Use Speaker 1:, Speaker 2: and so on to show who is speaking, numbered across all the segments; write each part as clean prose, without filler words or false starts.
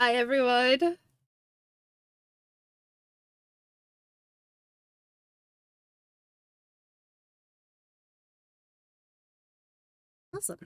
Speaker 1: Hi, everyone. Awesome.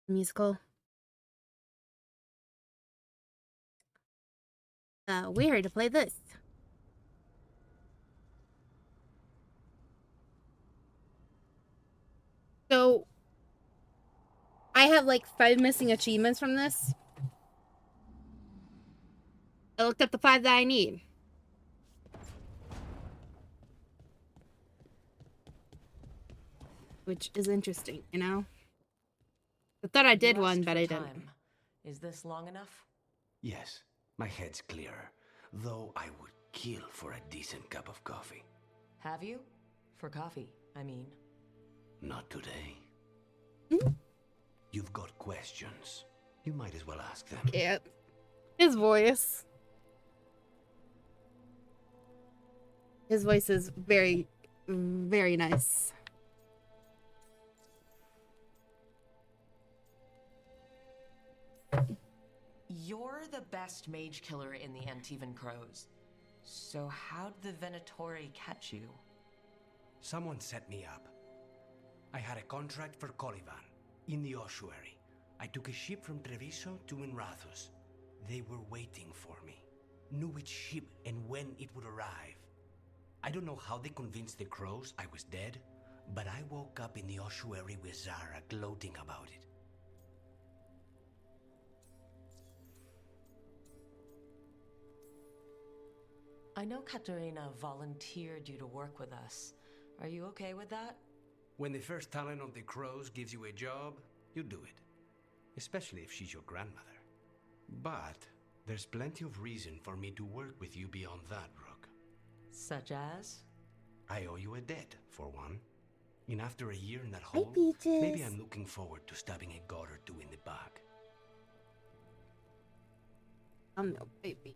Speaker 1: Musical. We're here to play this. So, I have like 5 missing achievements from this. I looked up the 5 that I need. Which is interesting, you know? I thought I did one, but I didn't.
Speaker 2: Is this long enough?
Speaker 3: Yes, my head's clearer, though I would kill for a decent cup of coffee.
Speaker 2: Have you? For coffee, I mean.
Speaker 3: Not today. You've got questions. You might as well ask them.
Speaker 1: Yeah. His voice. His voice is very, very nice.
Speaker 2: You're the best mage killer in the Antivan Crows. So how'd the Venatori catch you?
Speaker 3: Someone set me up. I had a contract for Colivan, in the ossuary. I took a ship from Treviso to Inrathus. They were waiting for me. Knew which ship and when it would arrive. I don't know how they convinced the Crows I was dead, but I woke up in the ossuary with Zara gloating about it.
Speaker 2: I know Katerina volunteered you to work with us. Are you okay with that?
Speaker 3: When the first talent of the Crows gives you a job, you do it. Especially if she's your grandmother. But there's plenty of reason for me to work with you beyond that, Rook.
Speaker 2: Such as?
Speaker 3: I owe you a debt, for one. And after a year in that hole,
Speaker 1: Peaches.
Speaker 3: maybe I'm looking forward to stabbing a god or two in the back.
Speaker 1: No, baby.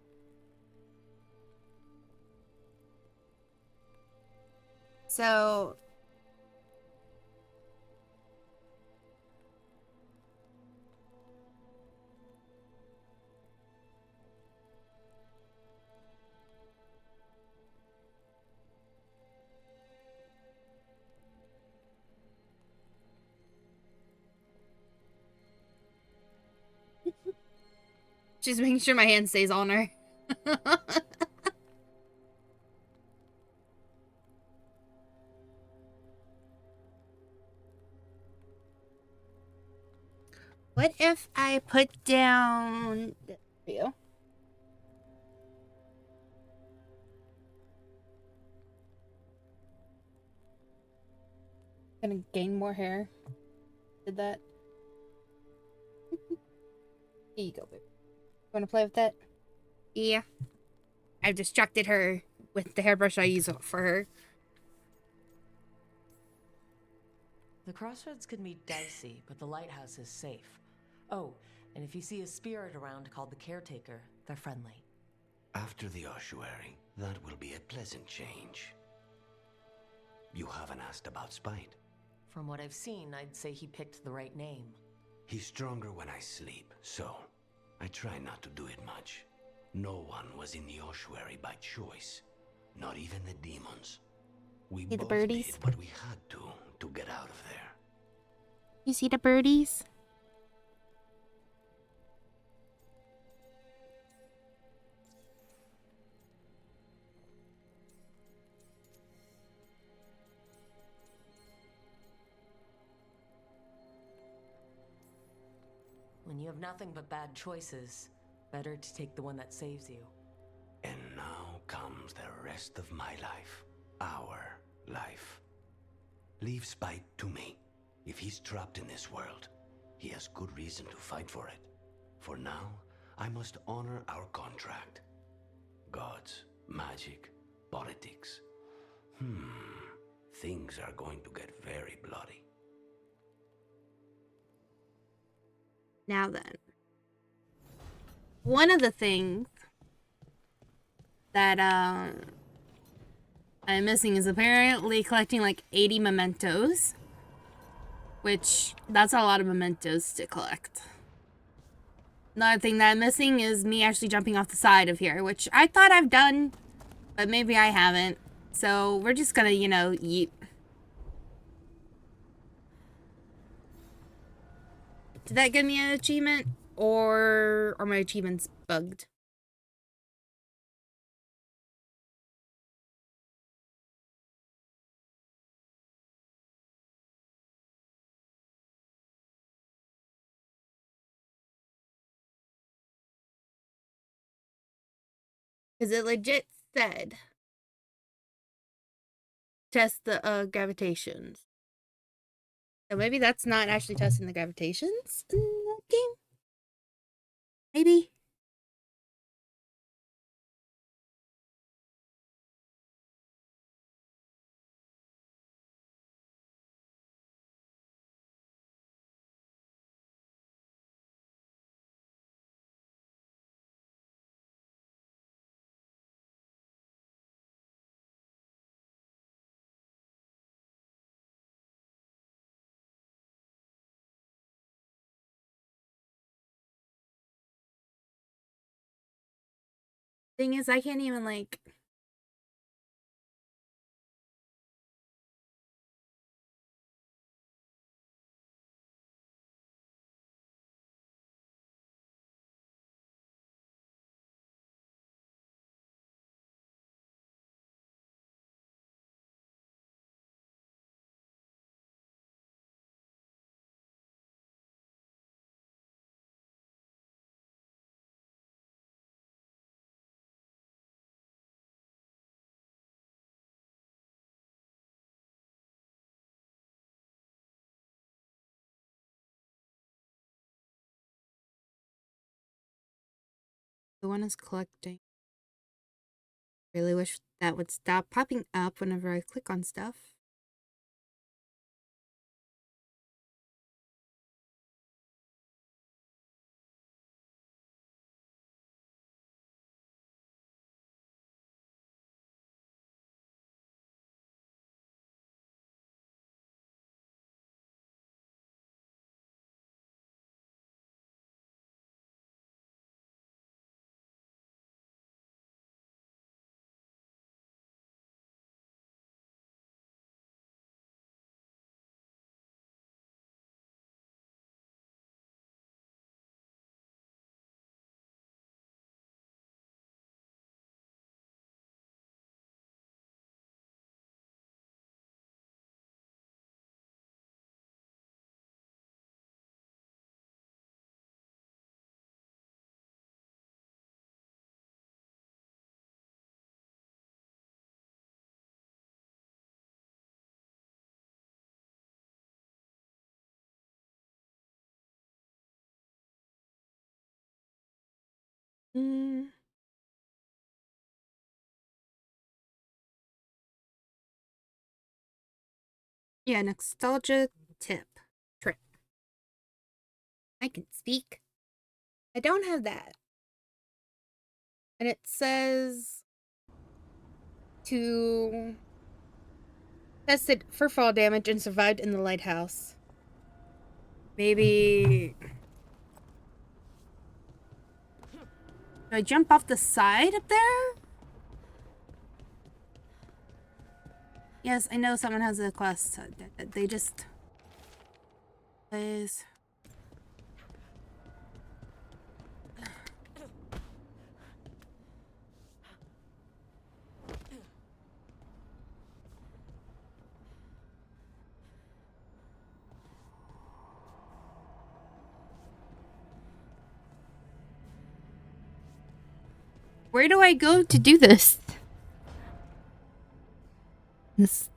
Speaker 1: So, she's making sure my hand stays on her. What if I put down this for you? Gonna gain more hair. Did that? Here you go, baby. Wanna play with that? Yeah. I've distracted her with the hairbrush I use for her.
Speaker 2: The crossroads can be dicey, but the lighthouse is safe. Oh, and if you see a spirit around called the Caretaker, they're friendly.
Speaker 3: After the ossuary, that will be a pleasant change. You haven't asked about Spite.
Speaker 2: From what I've seen, I'd say he picked the right name.
Speaker 3: He's stronger when I sleep, so I try not to do it much. No one was in the ossuary by choice, not even the demons. We
Speaker 1: See the
Speaker 3: both
Speaker 1: birdies?
Speaker 3: did what we had to get out of there.
Speaker 1: You see the birdies?
Speaker 2: When you have nothing but bad choices, better to take the one that saves you.
Speaker 3: And now comes the rest of my life. Our life. Leave Spite to me. If he's trapped in this world, he has good reason to fight for it. For now, I must honor our contract. Gods, magic, politics. Things are going to get very bloody.
Speaker 1: Now then. One of the things that I'm missing is apparently collecting like 80 mementos. Which, that's a lot of mementos to collect. Another thing that I'm missing is me actually jumping off the side of here, which I thought I've done, but maybe I haven't. So we're just gonna, you know, yeet. Did that give me an achievement? Or are my achievements bugged? Because it legit said test the gravitations. So maybe that's not actually testing the gravitations in that game? Maybe. Thing is, I can't even, like... The one is collecting. Really wish that would stop popping up whenever I click on stuff. Yeah, nostalgia tip. Trip. I can speak. I don't have that. And it says to tested for fall damage and survived in the lighthouse. Maybe... Do I jump off the side up there? Yes, I know someone has a quest. They just... Please. Where do I go to do this? This.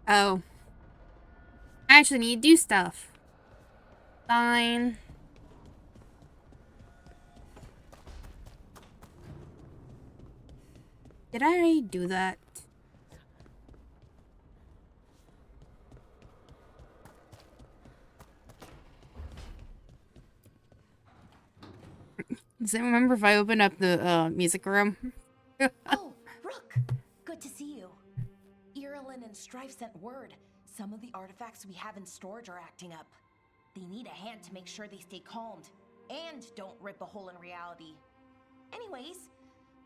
Speaker 1: Oh. I actually need to do stuff. Fine. Did I already do that? Does anyone remember if I opened up the music room?
Speaker 4: Oh, Rook! Good to see you. Irulan and Strife sent word. Some of the artifacts we have in storage are acting up. They need a hand to make sure they stay calmed. And don't rip a hole in reality. Anyways,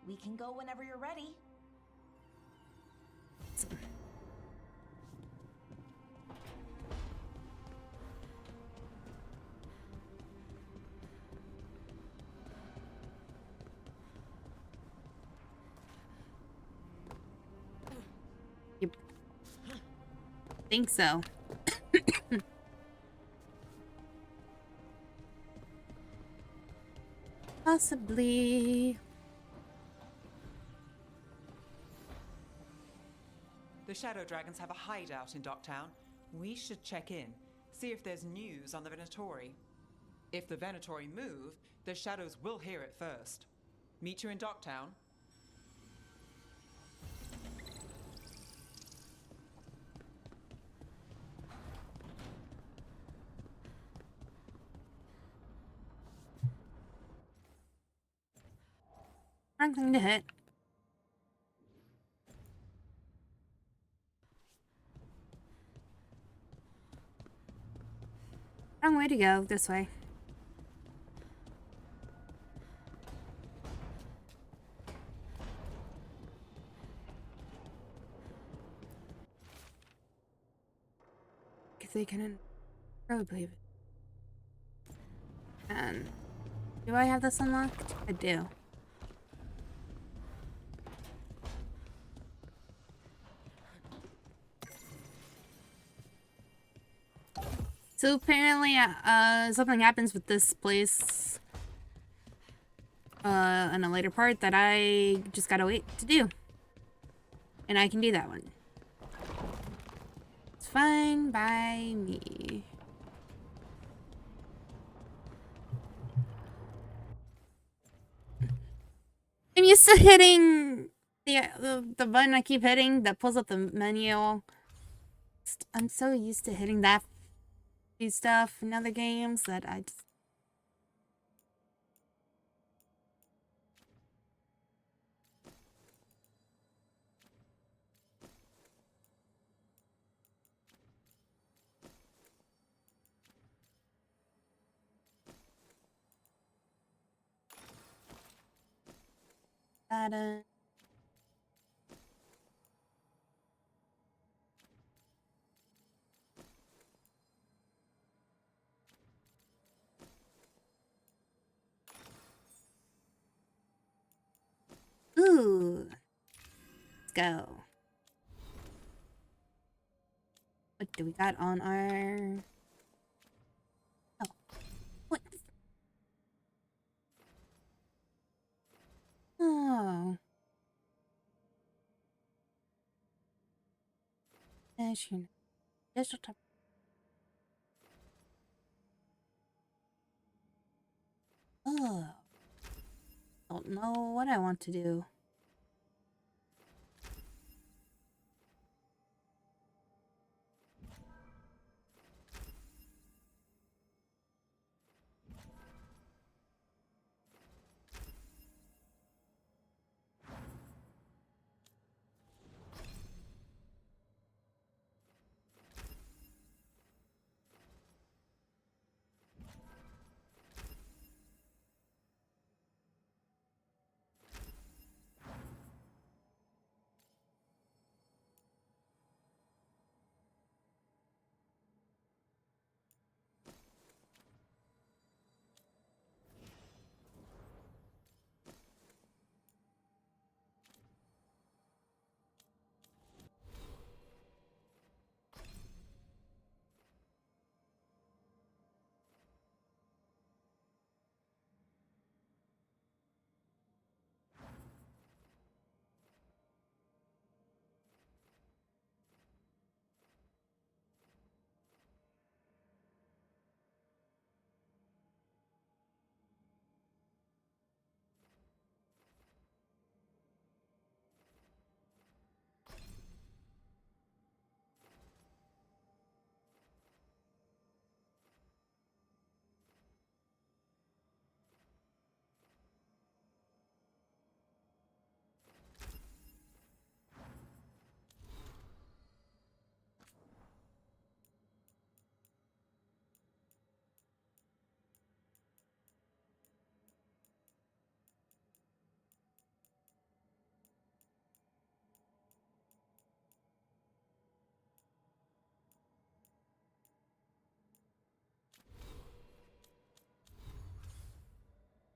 Speaker 4: we can go whenever you're ready.
Speaker 1: Yep. Think so. Possibly.
Speaker 5: The Shadow Dragons have a hideout in Docktown. We should check in, see if there's news on the Venatori. If the Venatori move, the Shadows will hear it first. Meet you in Docktown.
Speaker 1: Wrong thing to hit. Wrong way to go. This way. Because they couldn't really believe it. And do I have this unlocked? I do. So apparently, something happens with this place, in a later part that I just gotta wait to do. And I can do that one. It's fine by me. I'm used to hitting the button I keep hitting that pulls up the menu. I'm so used to hitting that stuff in other games that I just... That, Ooh. Let's go. What do we got on our... Oh. What? Oh. Digital type. Oh. Don't know what I want to do.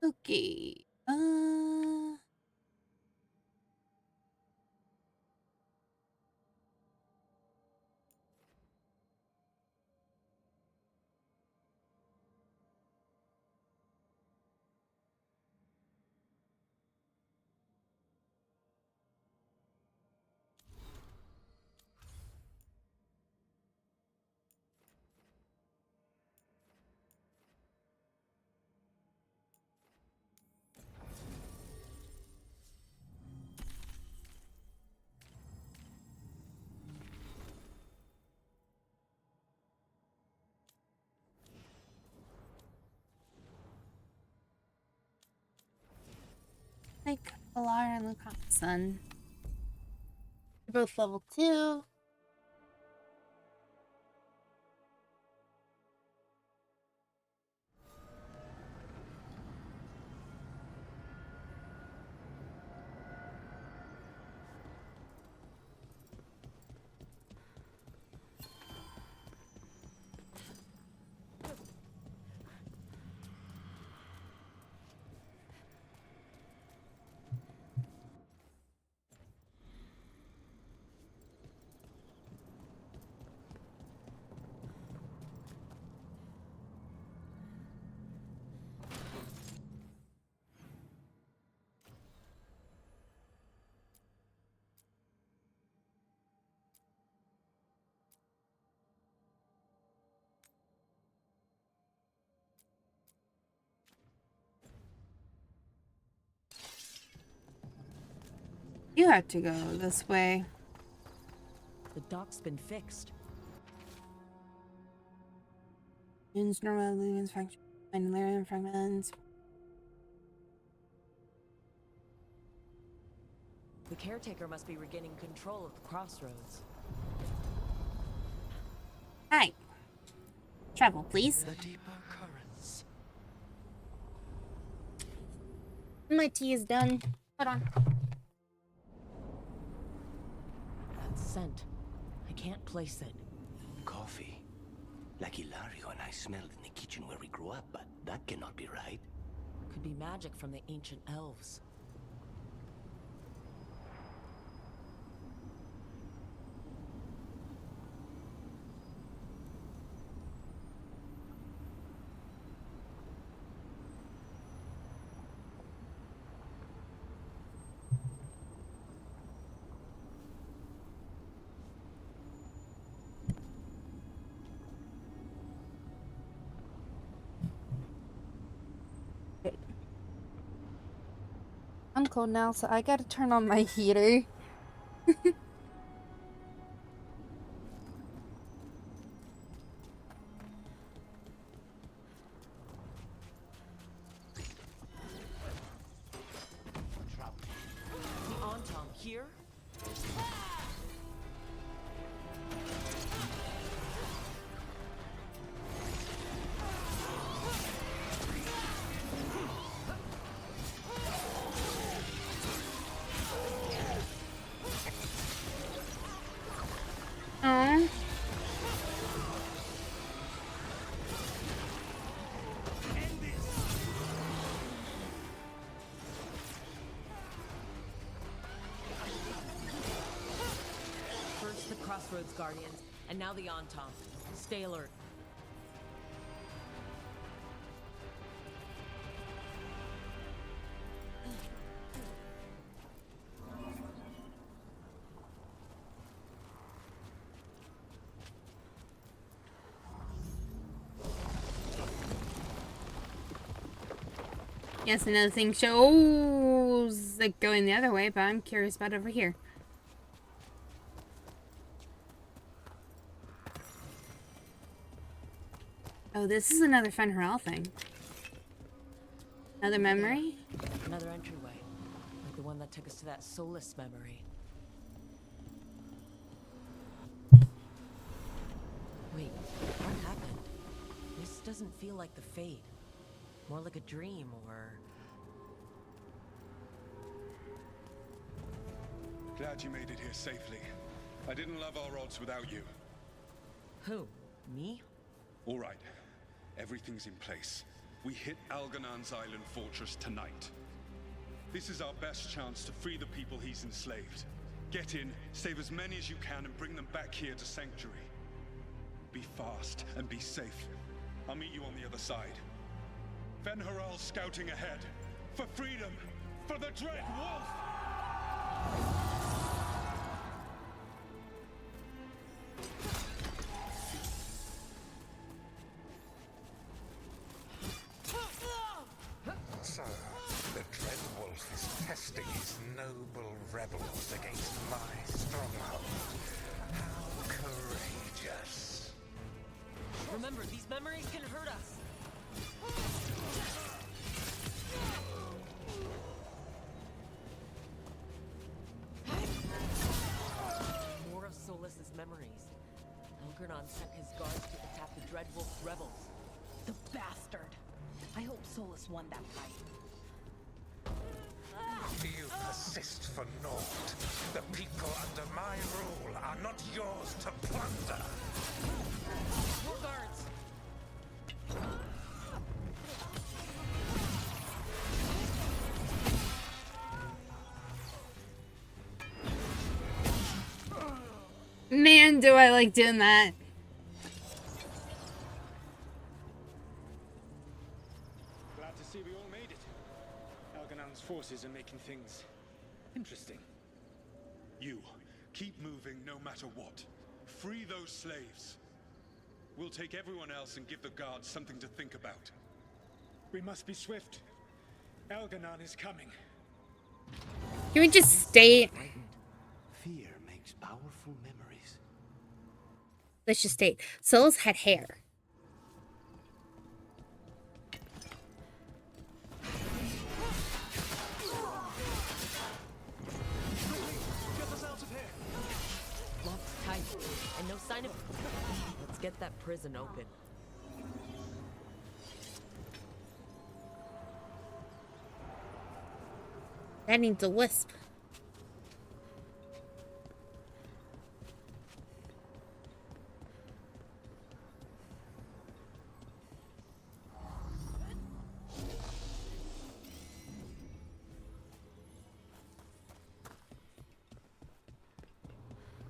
Speaker 1: Okay. Like Alara and Lucasen. They're both level 2. You have to go this way.
Speaker 2: The dock's been fixed.
Speaker 1: Use normal lumens function. Find Lyrium fragments.
Speaker 2: The caretaker must be regaining control of the crossroads.
Speaker 1: Hi. Travel, please.
Speaker 3: The deeper currents.
Speaker 1: My tea is done. Hold on.
Speaker 2: That scent. I can't place it.
Speaker 3: Coffee. Like Ilario and I smelled in the kitchen where we grew up, but that cannot be right.
Speaker 2: Could be magic from the ancient elves.
Speaker 1: I'm cold now, so I gotta turn on my heater.
Speaker 2: The Anton here?
Speaker 1: Oh.
Speaker 2: First the Crossroads Guardians, and now the Anton. Stay alert.
Speaker 1: Yes, another thing shows like going the other way, but I'm curious about over here. Oh, this is another Fenrir thing. Another memory?
Speaker 2: Another entryway. Like the one that took us to that Solus memory. Wait, what happened? This doesn't feel like the Fade. More like a dream, or...
Speaker 6: Glad you made it here safely. I didn't love our odds without you.
Speaker 2: Who? Me?
Speaker 6: All right. Everything's in place. we hit Alganan's island fortress tonight. This is our best chance to free the people he's enslaved. Get in, save as many as you can, and bring them back here to Sanctuary. Be fast and be safe. I'll meet you on the other side. Fen-Haral scouting ahead. For freedom! For the Dread Wolf!
Speaker 7: So, the Dread Wolf is testing his noble rebels against my stronghold. How courageous.
Speaker 2: Remember, these memories can hurt us. More of Solus's memories. Algernon sent his guards to attack the Dreadwolf's rebels.
Speaker 4: The bastard. I hope Solus won that fight.
Speaker 7: You persist for naught. The people under my rule are not yours to plunder.
Speaker 2: More guards!
Speaker 1: Man, do I like doing that.
Speaker 8: Glad to see we all made it. Alganan's forces are making things interesting.
Speaker 6: You, keep moving no matter what. Free those slaves. We'll take everyone else and give the guards something to think about.
Speaker 8: We must be swift. Alganan is coming.
Speaker 1: Can we just stay?
Speaker 3: Fear makes powerful memories.
Speaker 1: Let's just state. Solus had hair.
Speaker 2: Locked tight, and no sign of... Let's get that prison open.
Speaker 1: That needs a wisp.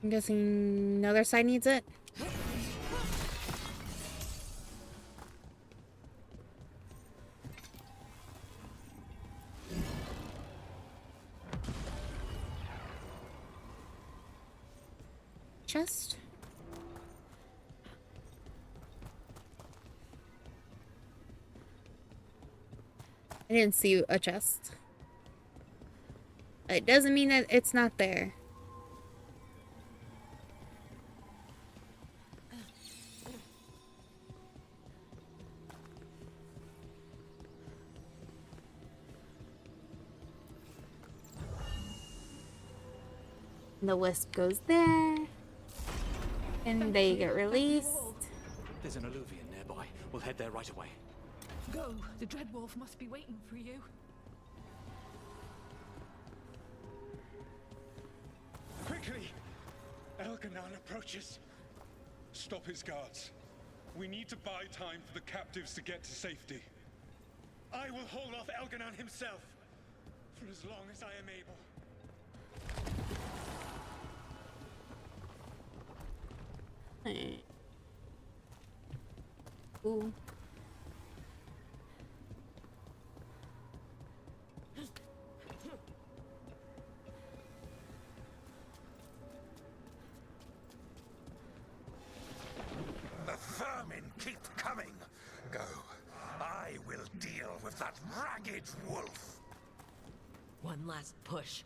Speaker 1: I'm guessing the other side needs it. Chest. I didn't see a chest. It doesn't mean that it's not there. The wisp goes there. And they get released.
Speaker 9: There's an alluvion nearby. We'll head there right away.
Speaker 10: Go! The Dreadwolf must be waiting for you.
Speaker 8: Quickly! Alganan approaches.
Speaker 6: Stop his guards. We need to buy time for the captives to get to safety.
Speaker 8: I will hold off Alganan himself for as long as I am able.
Speaker 1: Hey. Ooh.
Speaker 7: The vermin keep coming. Go. I will deal with that ragged wolf.
Speaker 2: One last push.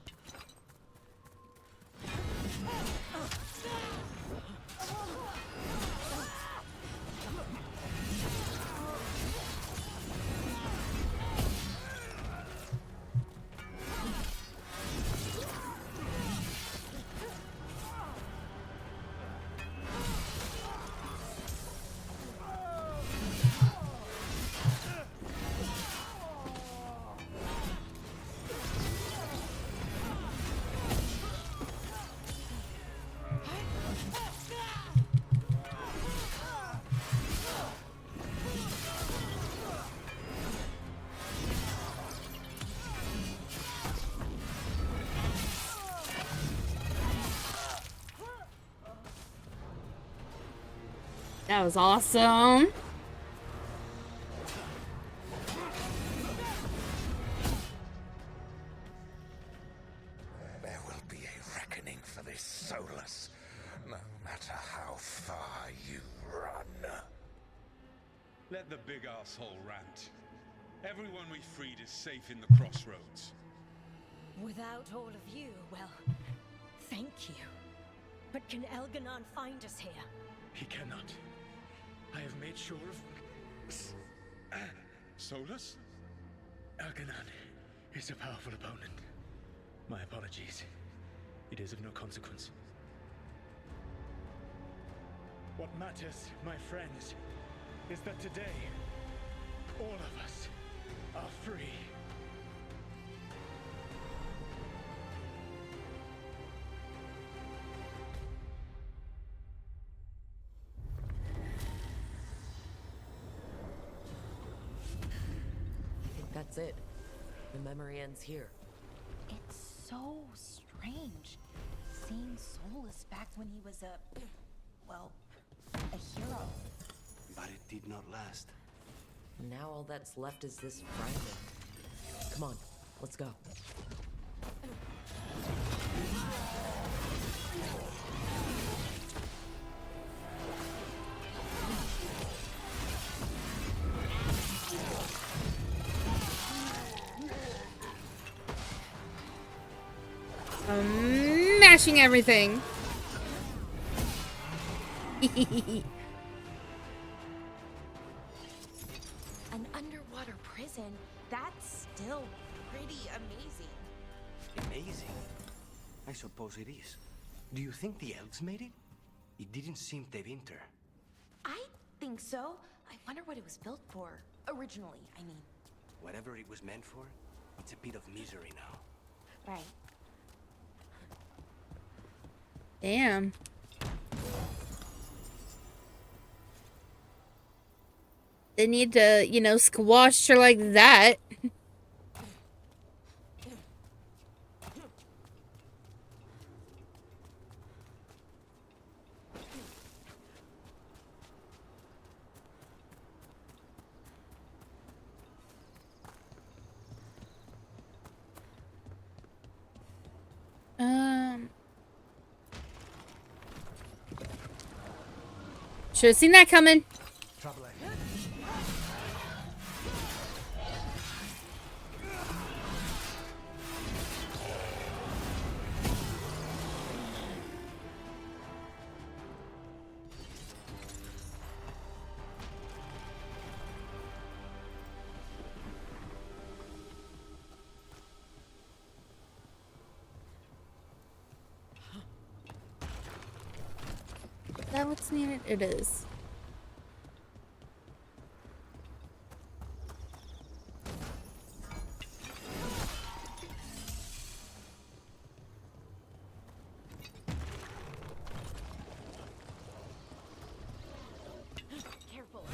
Speaker 1: That was awesome.
Speaker 7: There will be a reckoning for this Solus, no matter how far you run.
Speaker 6: Let the big asshole rant. Everyone we freed is safe in the crossroads.
Speaker 11: Without all of you, well, thank you. But can Elganon find us here?
Speaker 8: He cannot. I have made sure of...
Speaker 6: Solus?
Speaker 8: Elganon is a powerful opponent. My apologies. It is of no consequence. What matters, my friends, is that today, all of us are free.
Speaker 2: I think that's it. The memory ends here.
Speaker 4: It's so strange seeing Solus back when he was well, a hero.
Speaker 3: But it did not last.
Speaker 2: Now all that's left is this fragment. Come on, let's go.
Speaker 1: Mashing everything.
Speaker 4: An underwater prison? That's still pretty amazing.
Speaker 3: Amazing. I suppose it is. Do you think the elves made it? It didn't seem Tevinter.
Speaker 4: I think so. I wonder what it was built for. Originally, I mean.
Speaker 3: Whatever it was meant for, it's a bit of misery now.
Speaker 4: Right.
Speaker 1: Damn. They need to, you know, squash her like that. Should have seen that coming.
Speaker 3: Trouble ahead.
Speaker 1: Is that what's needed? It is.
Speaker 11: Careful.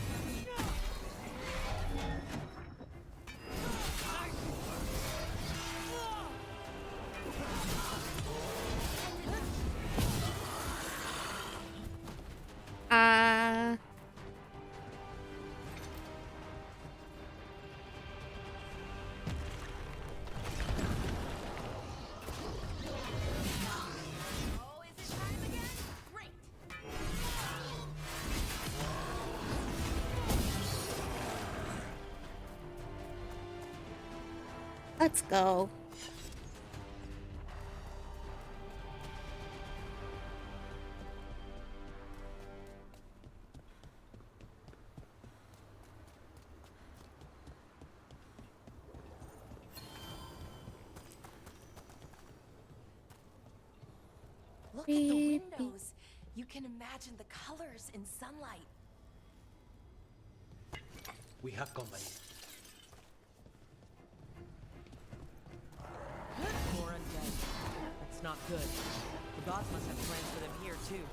Speaker 1: Let's go.
Speaker 4: Look at the windows. You can imagine the colors in sunlight.
Speaker 3: We have company.
Speaker 2: More undead. That's not good. The gods must have plans for them here, too.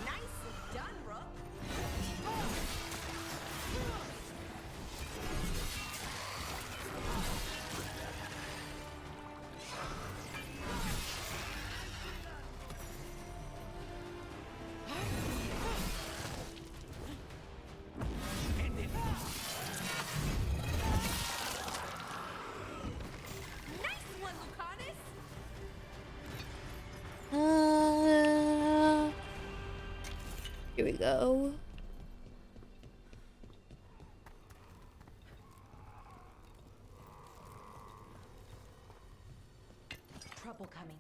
Speaker 4: Nicely done, Rook.
Speaker 1: Here we go.
Speaker 4: Trouble coming.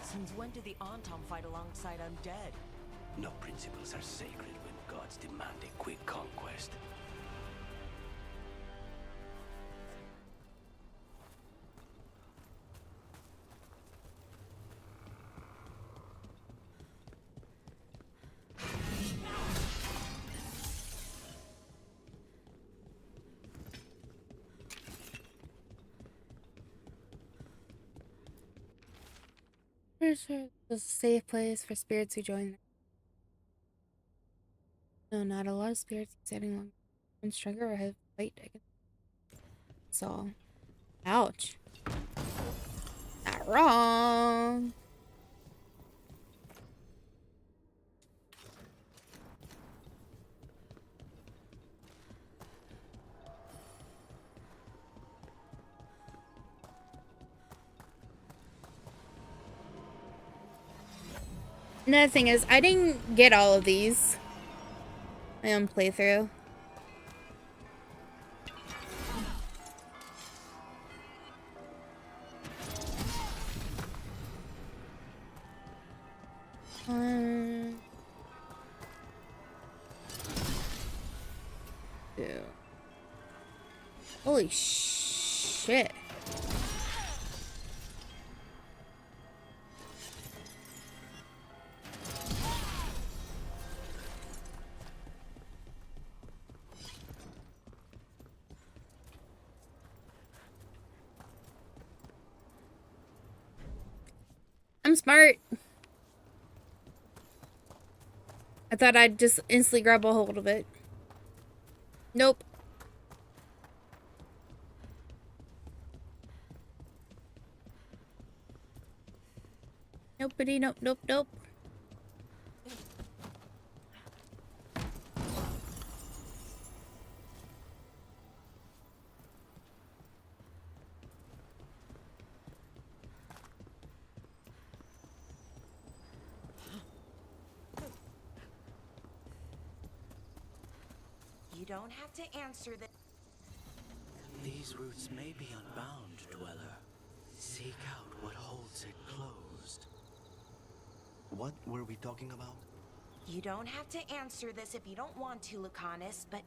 Speaker 2: Since when did the Antom fight alongside undead?
Speaker 3: No principles are sacred when gods demand a quick conquest.
Speaker 1: There's a safe place for spirits who join. No, not a lot of spirits setting long and stronger or have fight against. So, ouch. Not wrong. Another thing is, I didn't get all of these. My own playthrough. Two. Holy shit. I'm smart. I thought I'd just instantly grab a hold of it. Nope. Nobody, nope, nope, nope.
Speaker 4: You don't have to answer the.
Speaker 9: These roots may be unbound, Dweller. Seek out what holds it closed.
Speaker 3: What were we talking about?
Speaker 4: You don't have to answer this if you don't want to, Lucanus, but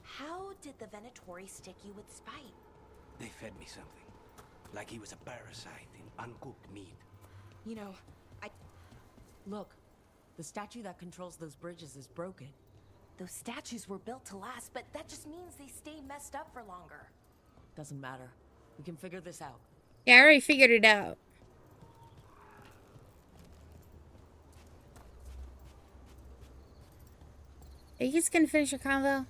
Speaker 4: how did the Venatori stick you with spite?
Speaker 3: They fed me something. Like he was a parasite in uncooked meat.
Speaker 2: You know, Look, the statue that controls those bridges is broken.
Speaker 4: Those statues were built to last, but that just means they stay messed up for longer.
Speaker 2: Doesn't matter. We can figure this out.
Speaker 1: Yeah, I already figured it out. Are you just gonna finish your convo?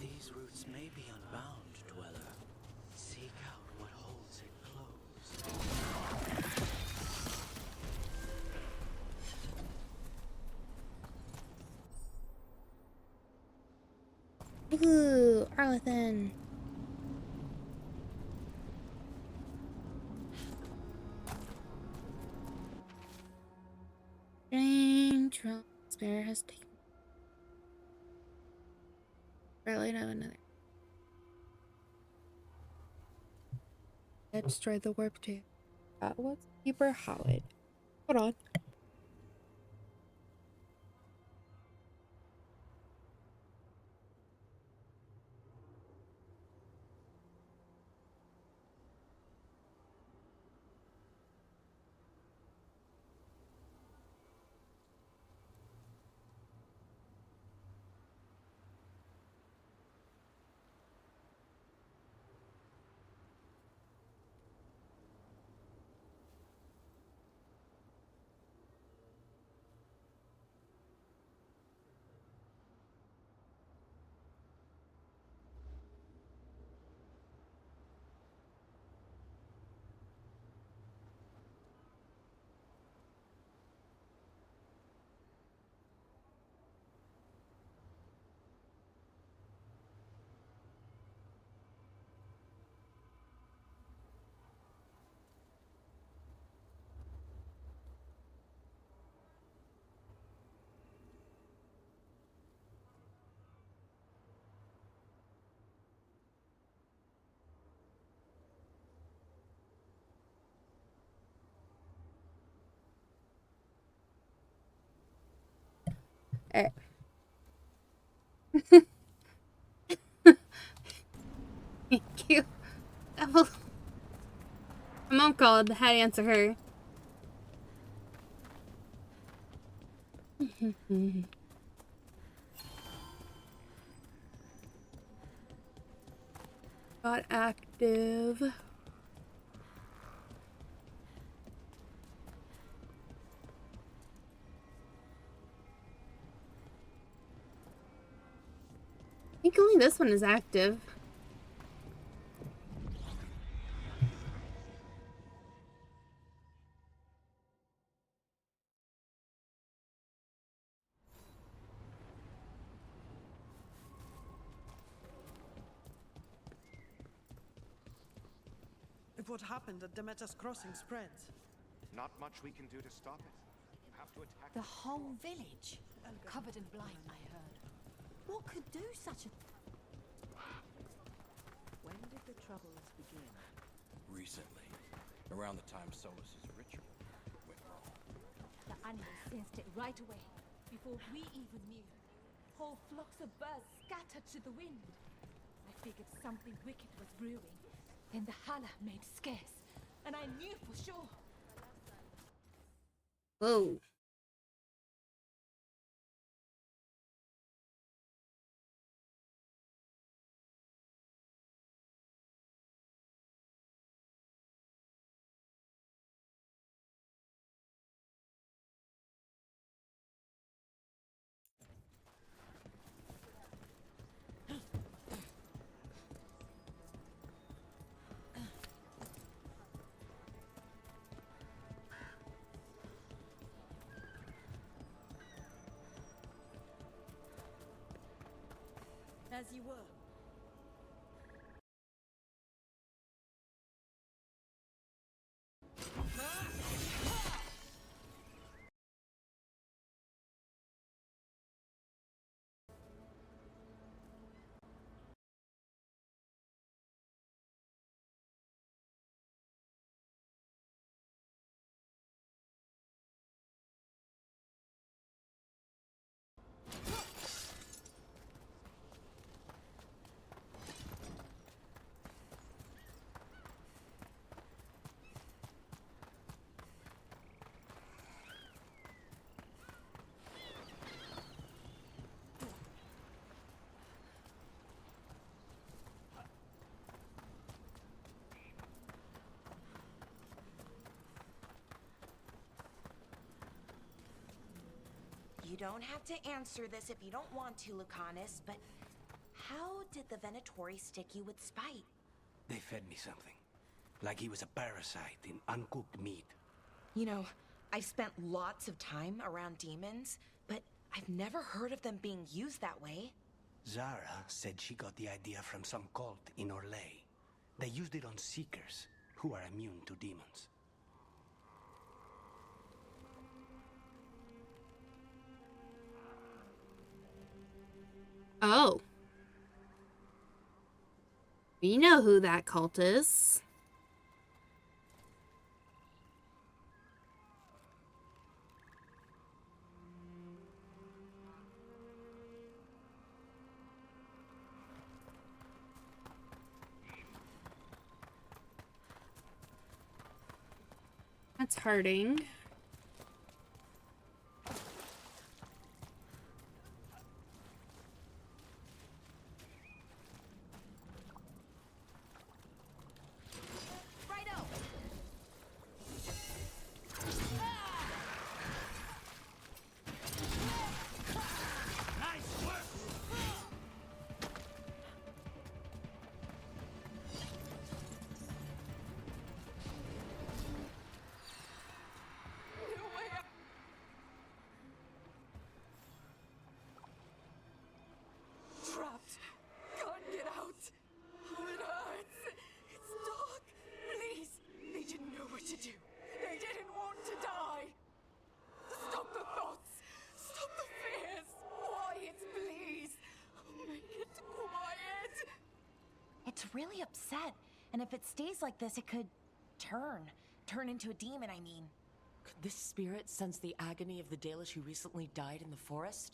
Speaker 9: These roots may be unbound, Dweller. Seek out what holds it closed.
Speaker 1: Ooh, Arlethan. Strange Spare has taken. Barely know another. I destroyed the warp too. What's Keeper Howard? Hold on. Alright. Thank you. My mom called. I had to answer her. Got active. I think only this one is active.
Speaker 12: If what happened at Demeter's Crossing spreads,
Speaker 13: not much we can do to stop it. You have to attack
Speaker 10: The whole village covered in blight, I heard. What could do such a...
Speaker 14: When did the troubles begin?
Speaker 15: Recently. Around the time Solus's ritual went wrong.
Speaker 10: The animals sensed it right away, before we even knew. Whole flocks of birds scattered to the wind. I figured something wicked was brewing. Then the Hala made scarce, and I knew for sure.
Speaker 1: Whoa.
Speaker 11: As you were.
Speaker 4: You don't have to answer this if you don't want to, Lucanus, but how did the Venatori stick you with spite?
Speaker 3: They fed me something. Like he was a parasite in uncooked meat.
Speaker 4: You know, I've spent lots of time around demons, but I've never heard of them being used that way.
Speaker 3: Zara said she got the idea from some cult in Orlais. They used it on Seekers, who are immune to demons.
Speaker 1: Oh. We know who that cult is. That's hurting.
Speaker 10: Trapped. Can't get out. Oh, it hurts. It's dark. Please. They didn't know what to do. They didn't want to die. Stop the thoughts. Stop the fears. Quiet, please. Make it quiet.
Speaker 4: It's really upset, and if it stays like this, it could turn into a demon, I mean.
Speaker 2: Could this spirit sense the agony of the Dalish who recently died in the forest?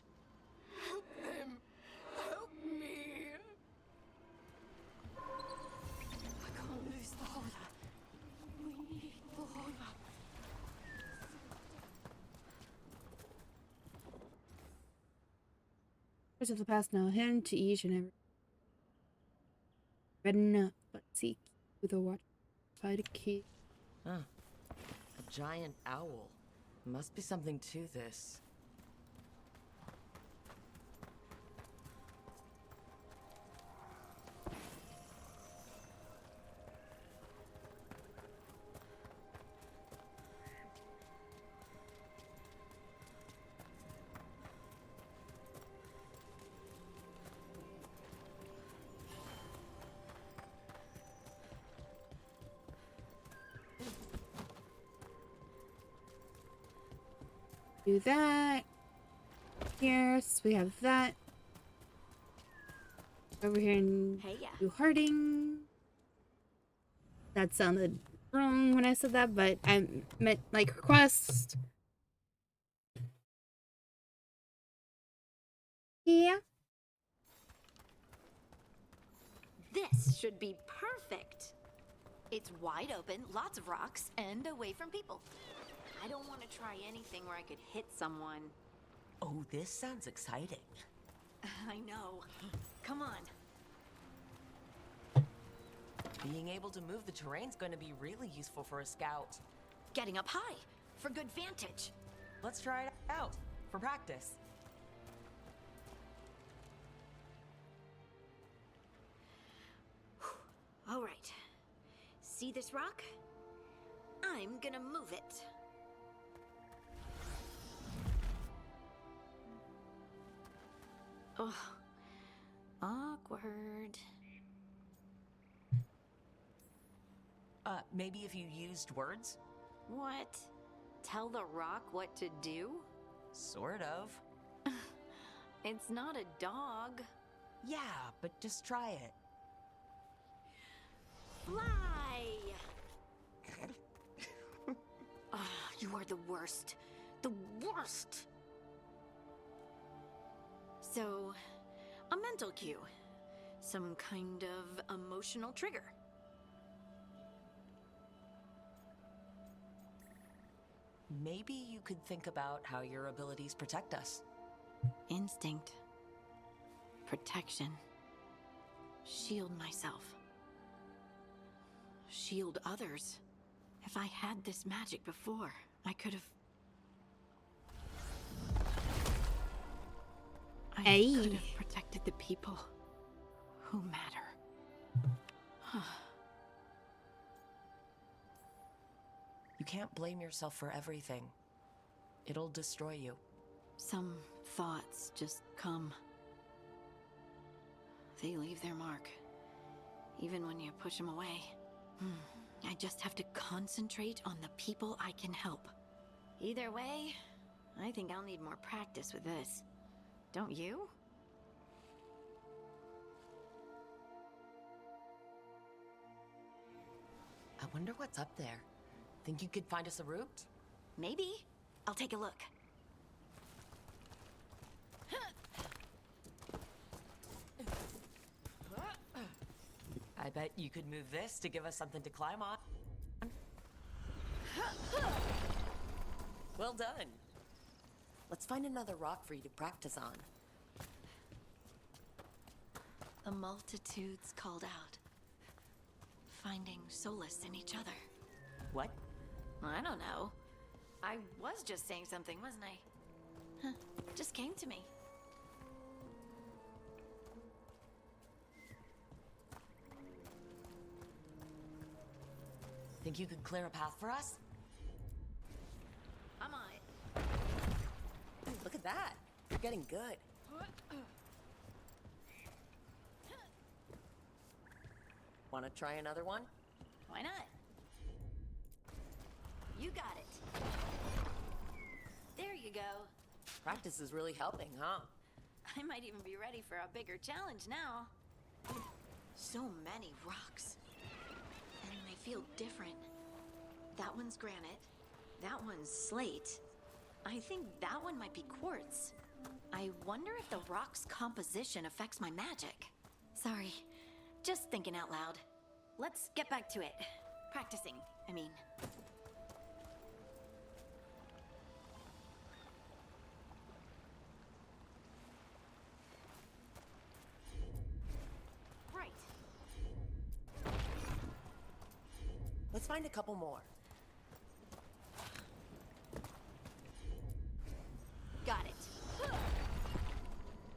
Speaker 1: Secrets of the past now hidden to each and every. Read enough, but seek with a watch. Find a key.
Speaker 2: Huh. A giant owl. Must be something to this.
Speaker 1: Do that. Here, so we have that. Over here and do Harding. That sounded wrong when I said that, but I meant like request. Yeah.
Speaker 16: This should be perfect. It's wide open, lots of rocks, and away from people. I don't want to try anything where I could hit someone.
Speaker 2: Oh, this sounds exciting.
Speaker 16: I know. Come on.
Speaker 2: Being able to move the terrain's going to be really useful for a scout.
Speaker 16: Getting up high for good vantage.
Speaker 2: Let's try it out for practice.
Speaker 16: All right. See this rock? I'm gonna move it. Oh, awkward.
Speaker 2: Maybe if you used words?
Speaker 16: What? Tell the rock what to do?
Speaker 2: Sort of.
Speaker 16: It's not a dog.
Speaker 2: Yeah, but just try it.
Speaker 16: Fly! Oh, you are the worst. The worst! So, a mental cue. Some kind of emotional trigger.
Speaker 2: Maybe you could think about how your abilities protect us.
Speaker 16: Instinct. Protection. Shield myself. Shield others. If I had this magic before, I could have... I could have protected the people who matter.
Speaker 2: You can't blame yourself for everything. It'll destroy you.
Speaker 16: Some thoughts just come. They leave their mark, even when you push them away. I just have to concentrate on the people I can help. Either way, I think I'll need more practice with this. Don't you?
Speaker 2: I wonder what's up there. Think you could find us a route?
Speaker 16: Maybe. I'll take a look.
Speaker 2: I bet you could move this to give us something to climb on. Well done. Let's find another rock for you to practice on.
Speaker 16: The multitudes called out, finding solace in each other.
Speaker 2: What?
Speaker 16: I don't know. I was just saying something, wasn't I? Just came to me.
Speaker 2: Think you could clear a path for us?
Speaker 16: I'm on it.
Speaker 2: Look at that. You're getting good. Want to try another one?
Speaker 16: Why not? You got it. There you go.
Speaker 2: Practice is really helping, huh?
Speaker 16: I might even be ready for a bigger challenge now. So many rocks. And they feel different. That one's granite. That one's slate. I think that one might be quartz. I wonder if the rock's composition affects my magic. Sorry, just thinking out loud. Let's get back to it. Practicing, I mean.
Speaker 17: Let's find a couple more.
Speaker 16: Got it.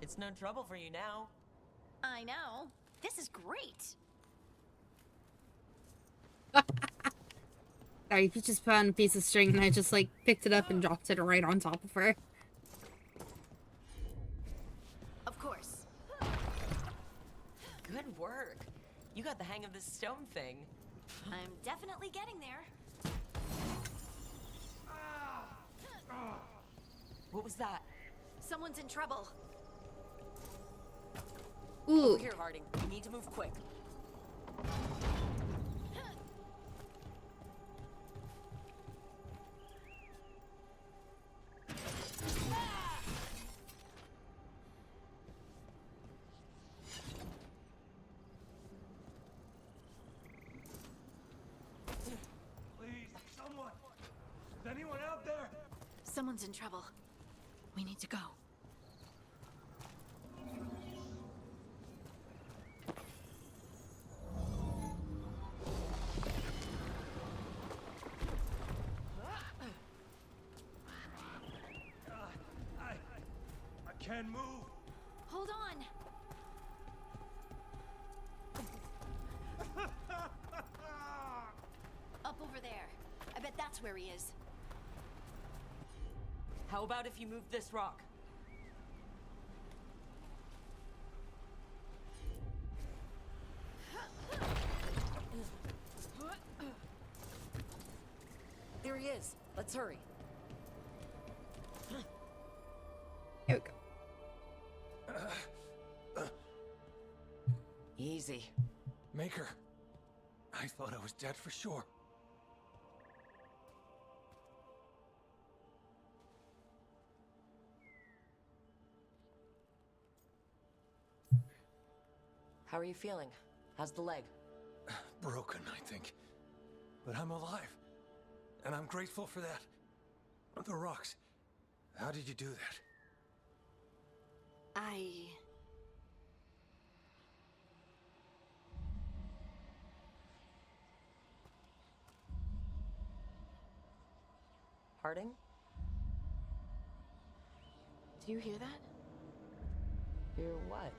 Speaker 2: It's no trouble for you now.
Speaker 16: I know. This is great.
Speaker 1: Sorry, you just found a piece of string and I just like picked it up and dropped it right on top of her.
Speaker 16: Of course.
Speaker 2: Good work. You got the hang of this stone thing.
Speaker 16: I'm definitely getting there.
Speaker 2: What was that?
Speaker 16: Someone's in trouble.
Speaker 1: Ooh.
Speaker 2: Over here, Harding. We need to move quick.
Speaker 3: Please, someone! Is anyone out there?
Speaker 16: Someone's in trouble. We need to go.
Speaker 3: I can't move.
Speaker 16: Hold on. Up over there. I bet that's where he is.
Speaker 2: How about if you move this rock? There he is. Let's hurry.
Speaker 1: Here we go.
Speaker 2: Easy.
Speaker 7: Maker. I thought I was dead for sure.
Speaker 2: How are you feeling? How's the leg?
Speaker 7: Broken, I think. But I'm alive. And I'm grateful for that. The rocks. How did you do that?
Speaker 2: Harding?
Speaker 16: Do you hear that?
Speaker 2: Hear what?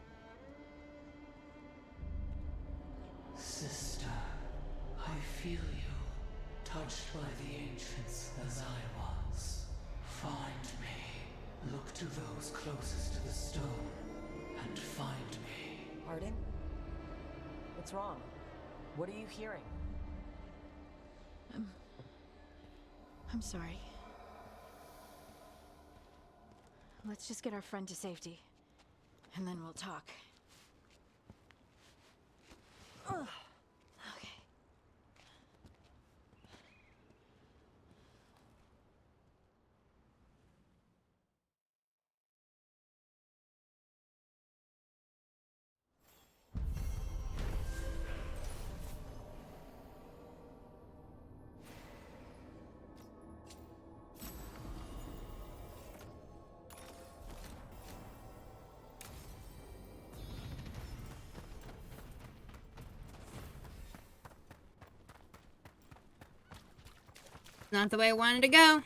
Speaker 18: Sister, I feel you, touched by the ancients as I was. Find me. Look to those closest to the stone, and find me.
Speaker 2: Harding? What's wrong? What are you hearing?
Speaker 16: I'm sorry. Let's just get our friend to safety, and then we'll talk. Ugh. Okay.
Speaker 1: Not the way I wanted to go.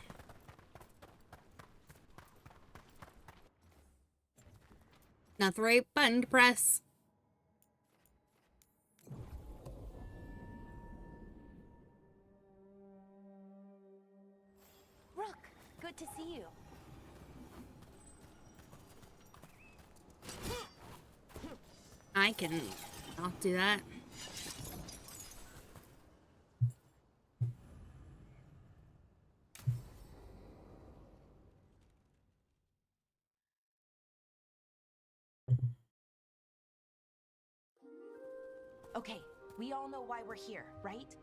Speaker 1: Not the right button to press.
Speaker 4: Rook, good to see you.
Speaker 1: I can not do that.
Speaker 4: Okay, we all know why we're here, right?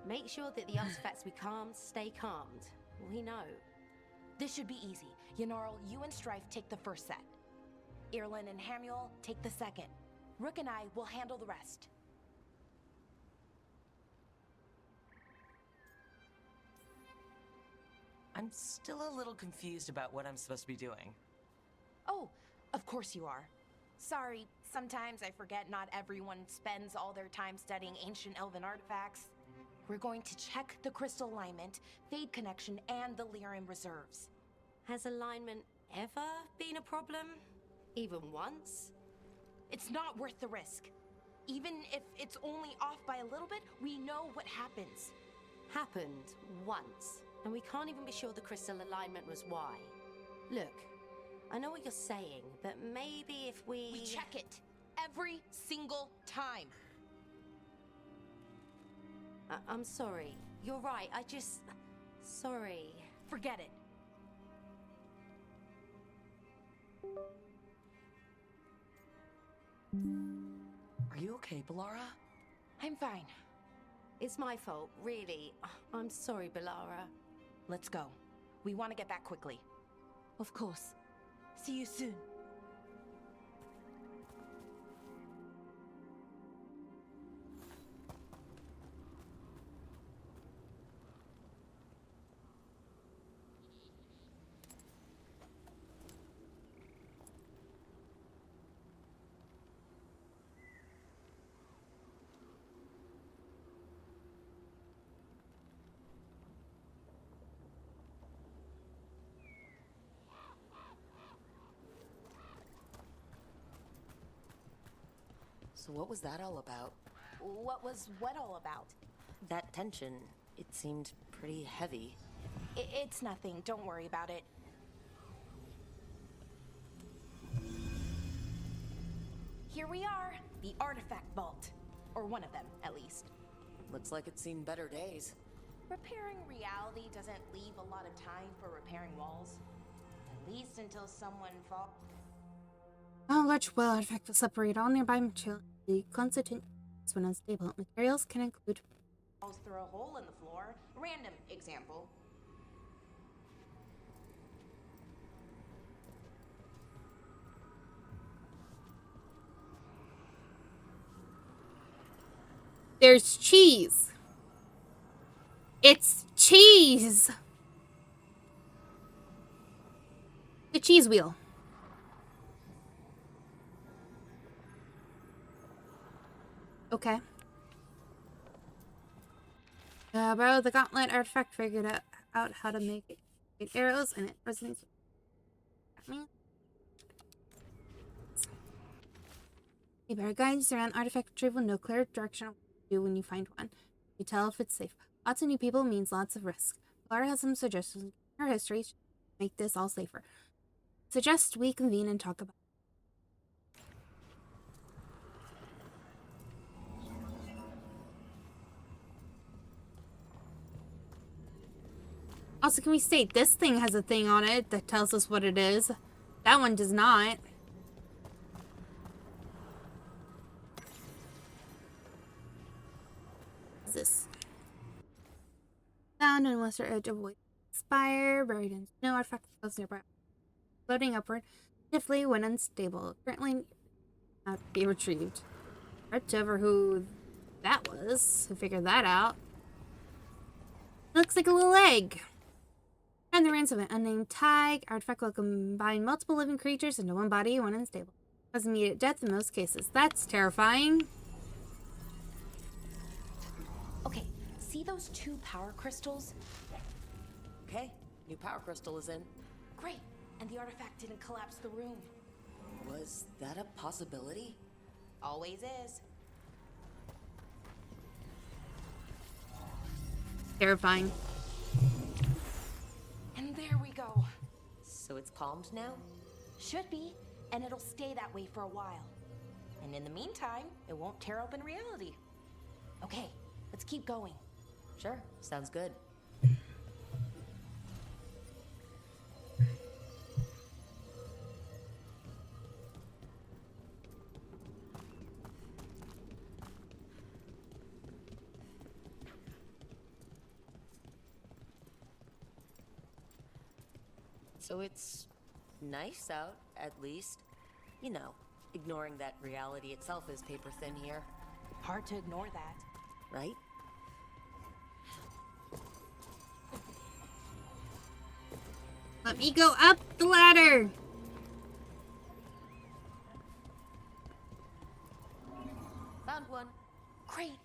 Speaker 19: Make sure that the artifacts we calmed stay calmed. We know.
Speaker 4: This should be easy. Yanarl, you and Strife take the first set. Irlin and Hamuel take the second. Rook and I will handle the rest.
Speaker 2: I'm still a little confused about what I'm supposed to be doing.
Speaker 4: Oh, of course you are. Sorry, sometimes I forget not everyone spends all their time studying ancient elven artifacts. We're going to check the crystal alignment, fade connection, and the lyrium reserves.
Speaker 19: Has alignment ever been a problem? Even once?
Speaker 4: It's not worth the risk. Even if it's only off by a little bit, we know what happens.
Speaker 19: Happened once, and we can't even be sure the crystal alignment was why. Look, I know what you're saying, but maybe if
Speaker 4: We check it every single time.
Speaker 19: I'm sorry. You're right, Sorry.
Speaker 4: Forget it.
Speaker 2: Are you okay, Bellara?
Speaker 4: I'm fine.
Speaker 19: It's my fault, really. I'm sorry, Bellara.
Speaker 4: Let's go. We want to get back quickly.
Speaker 10: Of course. See you soon.
Speaker 2: So what was that all about?
Speaker 4: What was what all about?
Speaker 2: That tension, it seemed pretty heavy.
Speaker 4: It's nothing. Don't worry about it. Here we are, the artifact vault. Or one of them, at least.
Speaker 2: Looks like it's seen better days.
Speaker 4: Repairing reality doesn't leave a lot of time for repairing walls. At least until someone falls.
Speaker 1: A large well artifact will separate all nearby material. The constituent when unstable. Materials can include
Speaker 4: Falls through a hole in the floor. Random example.
Speaker 1: There's cheese. It's cheese. The cheese wheel. Okay. Borrowed the gauntlet artifact, figured out how to make it arrows, and it resonates. A better guides around artifact retrieval, no clear direction on what to do when you find one. You tell if it's safe. Lots of new people means lots of risk. Laura has some suggestions in her history to make this all safer. Suggest we convene and talk about it. Also, can we state this thing has a thing on it that tells us what it is? That one does not. What's this? Found on western edge of Void Spire, buried in snow, artifact floats nearby. Floating upward, stiffly when unstable. Currently not to be retrieved. Whatever who that was, who figured that out. It looks like a little egg. And the ruins of an unnamed tag. Artifact will combine multiple living creatures into one body when unstable. Cause immediate death in most cases. That's terrifying.
Speaker 4: Okay, see those 2 power crystals?
Speaker 2: Okay, new power crystal is in.
Speaker 4: Great, and the artifact didn't collapse the room.
Speaker 2: Was that a possibility?
Speaker 4: Always is.
Speaker 1: Terrifying.
Speaker 4: And there we go.
Speaker 2: So it's calmed now?
Speaker 4: Should be, and it'll stay that way for a while. And in the meantime, it won't tear open reality. Okay, let's keep going.
Speaker 2: Sure, sounds good. So it's nice out, at least. You know, ignoring that reality itself is paper thin here.
Speaker 4: Hard to ignore that.
Speaker 2: Right?
Speaker 1: Let me go up the ladder.
Speaker 2: Found one.
Speaker 4: Great.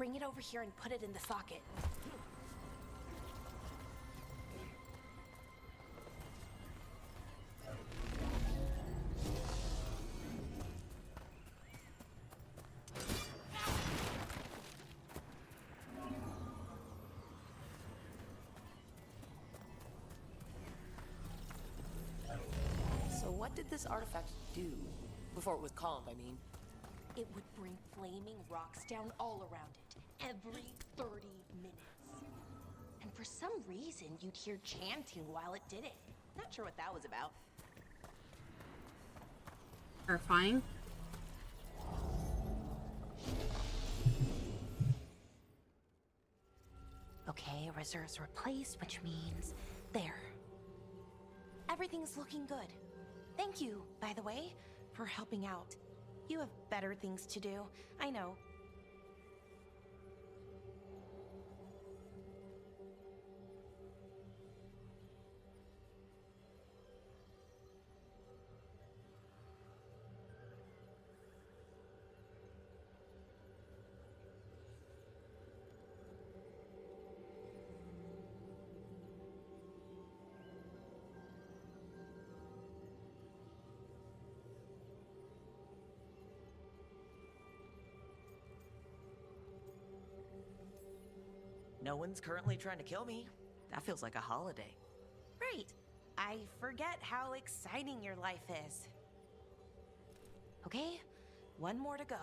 Speaker 4: bring it over here and put it in the socket.
Speaker 2: So what did this artifact do? Before it was calmed, I mean.
Speaker 4: It would bring flaming rocks down all around it, every 30 minutes. And for some reason, you'd hear chanting while it did it. Not sure what that was about.
Speaker 1: Terrifying.
Speaker 4: Okay, reserves replaced, which means there. Everything's looking good. Thank you, by the way, for helping out. You have better things to do, I know.
Speaker 2: No one's currently trying to kill me. That feels like a holiday.
Speaker 4: Right. I forget how exciting your life is. Okay, one more to go.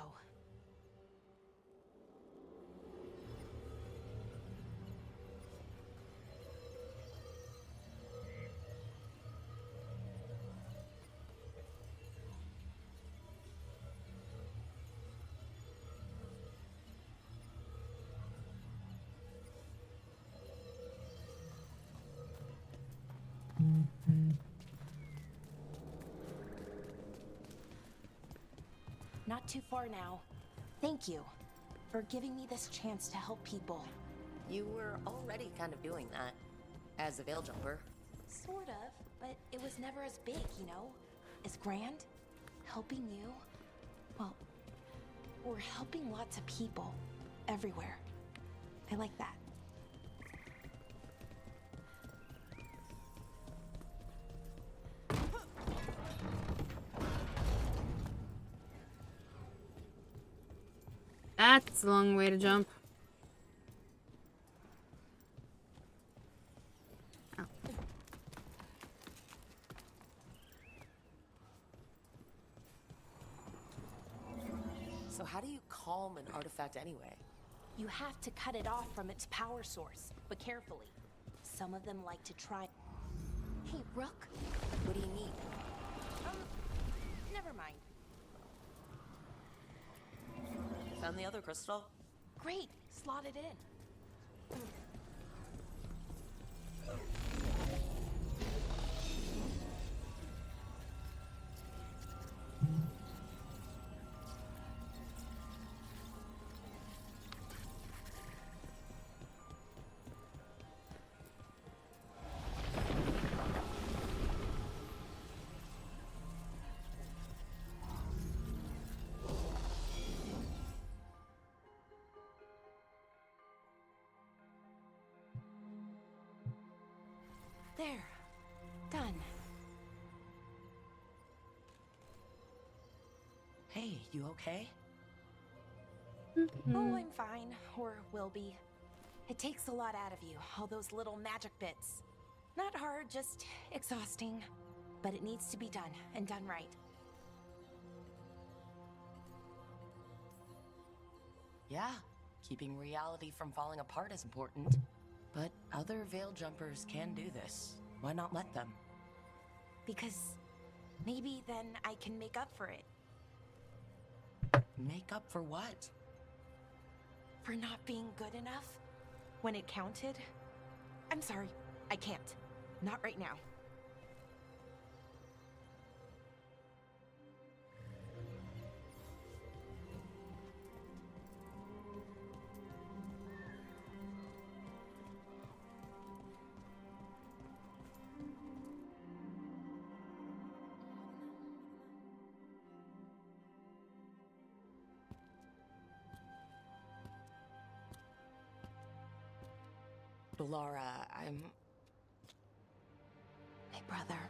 Speaker 4: Not too far now. Thank you for giving me this chance to help people.
Speaker 2: You were already kind of doing that. As a Veil Jumper.
Speaker 4: Sort of, but it was never as big, you know? As grand. Helping you. Well, we're helping lots of people. Everywhere. I like that.
Speaker 1: That's a long way to jump. Oh.
Speaker 2: So how do you calm an artifact anyway?
Speaker 4: You have to cut it off from its power source, but carefully. Some of them like to try. Hey, Rook.
Speaker 2: What do you need?
Speaker 4: Never mind.
Speaker 2: Found the other crystal?
Speaker 4: Great, slot it in. There. Done.
Speaker 2: Hey, you okay?
Speaker 4: Oh, I'm fine. Or will be. It takes a lot out of you, all those little magic bits. Not hard, just exhausting. But it needs to be done, and done right.
Speaker 2: Yeah, keeping reality from falling apart is important. But other Veil Jumpers can do this. Why not let them?
Speaker 4: Because maybe then I can make up for it.
Speaker 2: Make up for what?
Speaker 4: For not being good enough when it counted. I'm sorry, I can't. Not right now.
Speaker 2: Laura, I'm...
Speaker 4: My brother.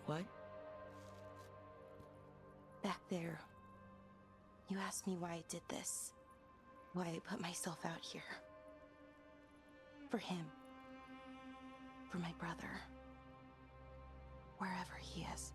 Speaker 2: What?
Speaker 4: Back there, you asked me why I did this. Why I put myself out here. For him. For my brother. Wherever he is.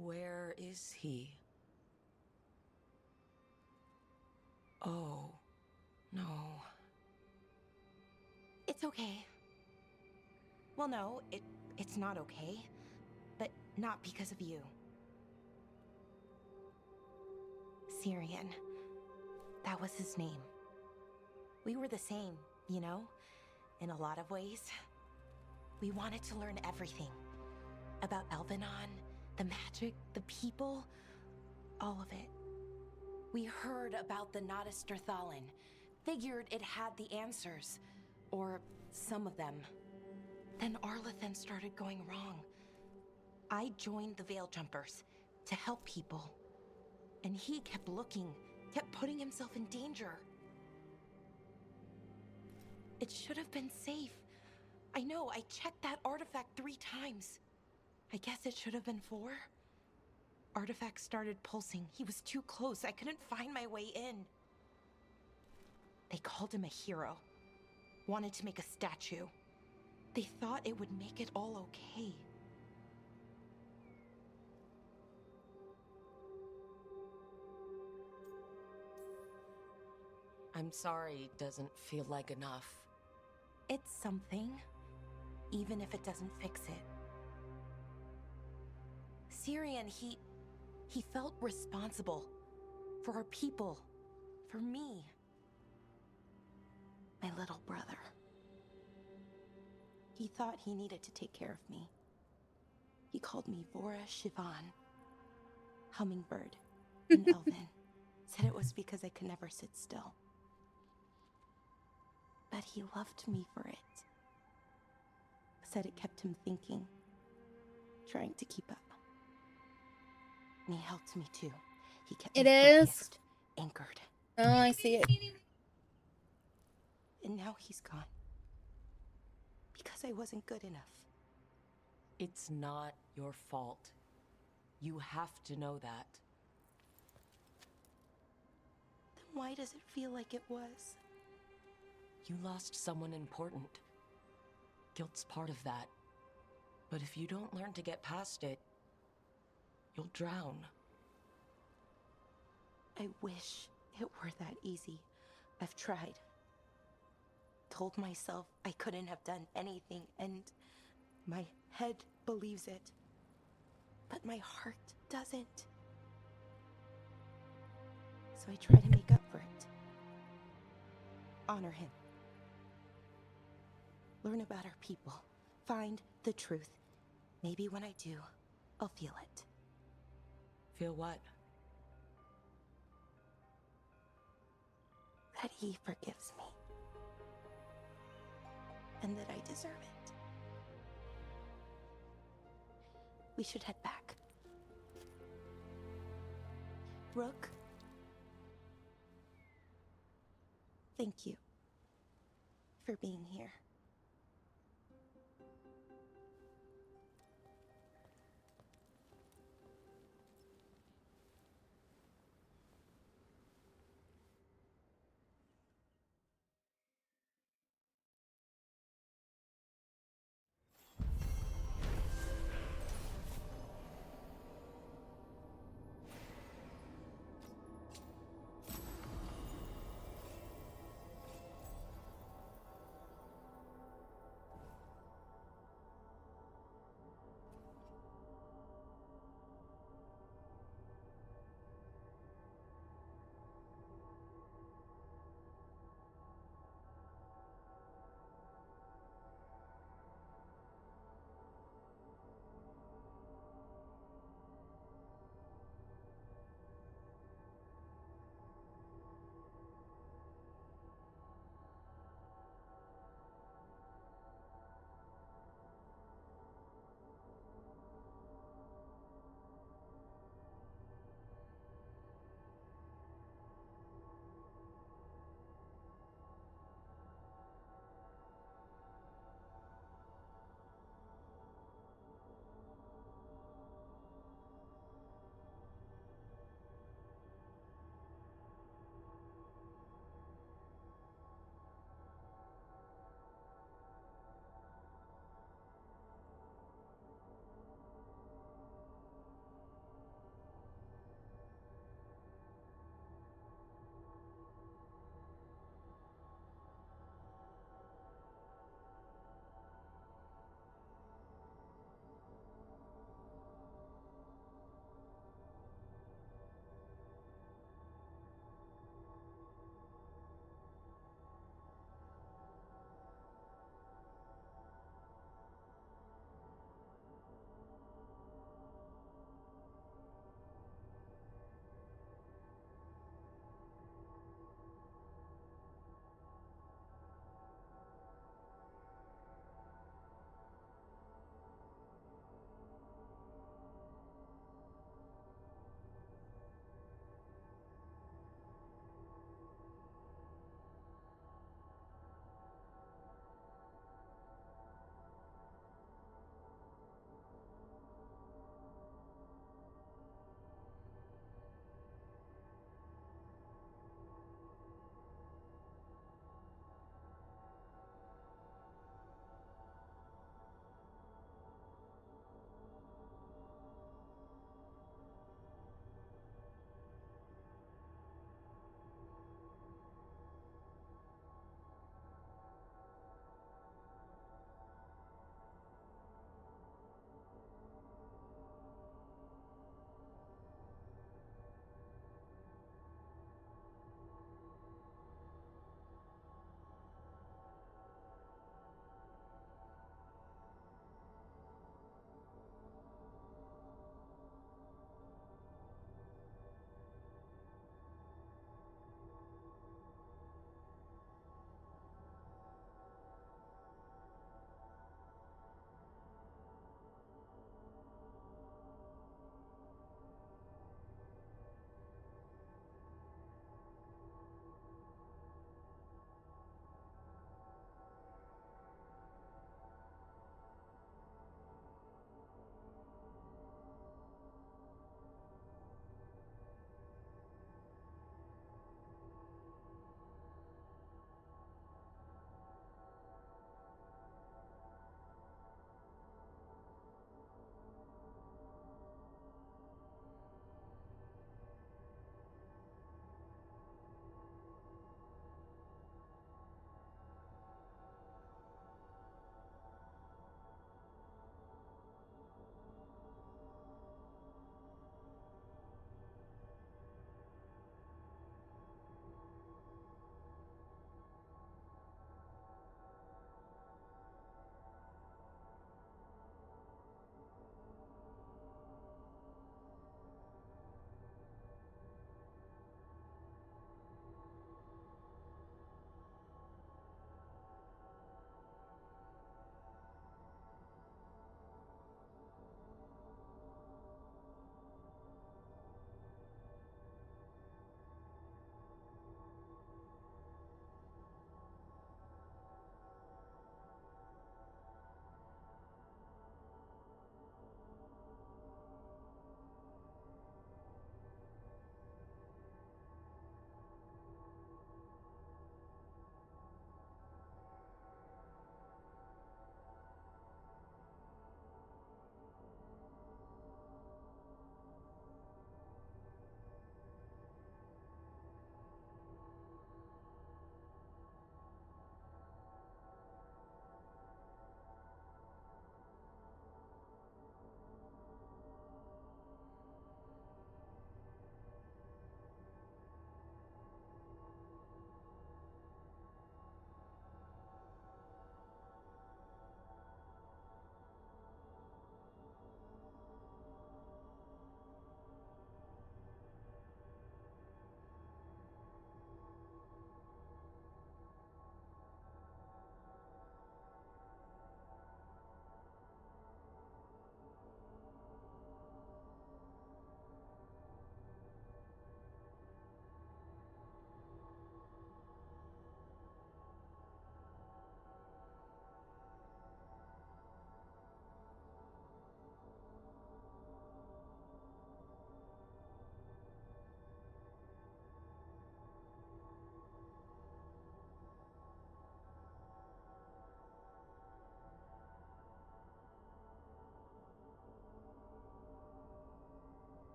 Speaker 2: Where is he? Oh, no.
Speaker 4: It's okay. Well, no, it's not okay. But not because of you. Syrian. That was his name. We were the same, you know? In a lot of ways. We wanted to learn everything. About Elvenon, the magic, the people, all of it. We heard about the Nodus Strathallan. Figured it had the answers. Or some of them. Then Arlathan started going wrong. I joined the Veil Jumpers to help people. And he kept looking, kept putting himself in danger. It should have been safe. I know, I checked that artifact 3 times. I guess it should have been 4. Artifact started pulsing. He was too close. I couldn't find my way in. They called him a hero. Wanted to make a statue. They thought it would make it all okay.
Speaker 2: I'm sorry, doesn't feel like enough.
Speaker 4: It's something, even if it doesn't fix it. Syrian, he felt responsible for our people, for me. My little brother. He thought he needed to take care of me. He called me Vora Shivan, Hummingbird, in Elven. Said it was because I could never sit still. But he loved me for it. Said it kept him thinking, trying to keep up. And he helped me too. He kept me focused, anchored.
Speaker 1: Oh, I see it.
Speaker 4: And now he's gone. Because I wasn't good enough.
Speaker 2: It's not your fault. You have to know that.
Speaker 4: Then why does it feel like it was?
Speaker 2: You lost someone important. Guilt's part of that. But if you don't learn to get past it, you'll drown.
Speaker 17: I wish it were that easy. I've tried. Told myself I couldn't have done anything, and my head believes it. But my heart doesn't. So I try to make up for it. Honor him. Learn about our people. Find the truth. Maybe when I do, I'll feel it.
Speaker 2: Feel what?
Speaker 17: That he forgives me. And that I deserve it. We should head back. Rook? Thank you for being here.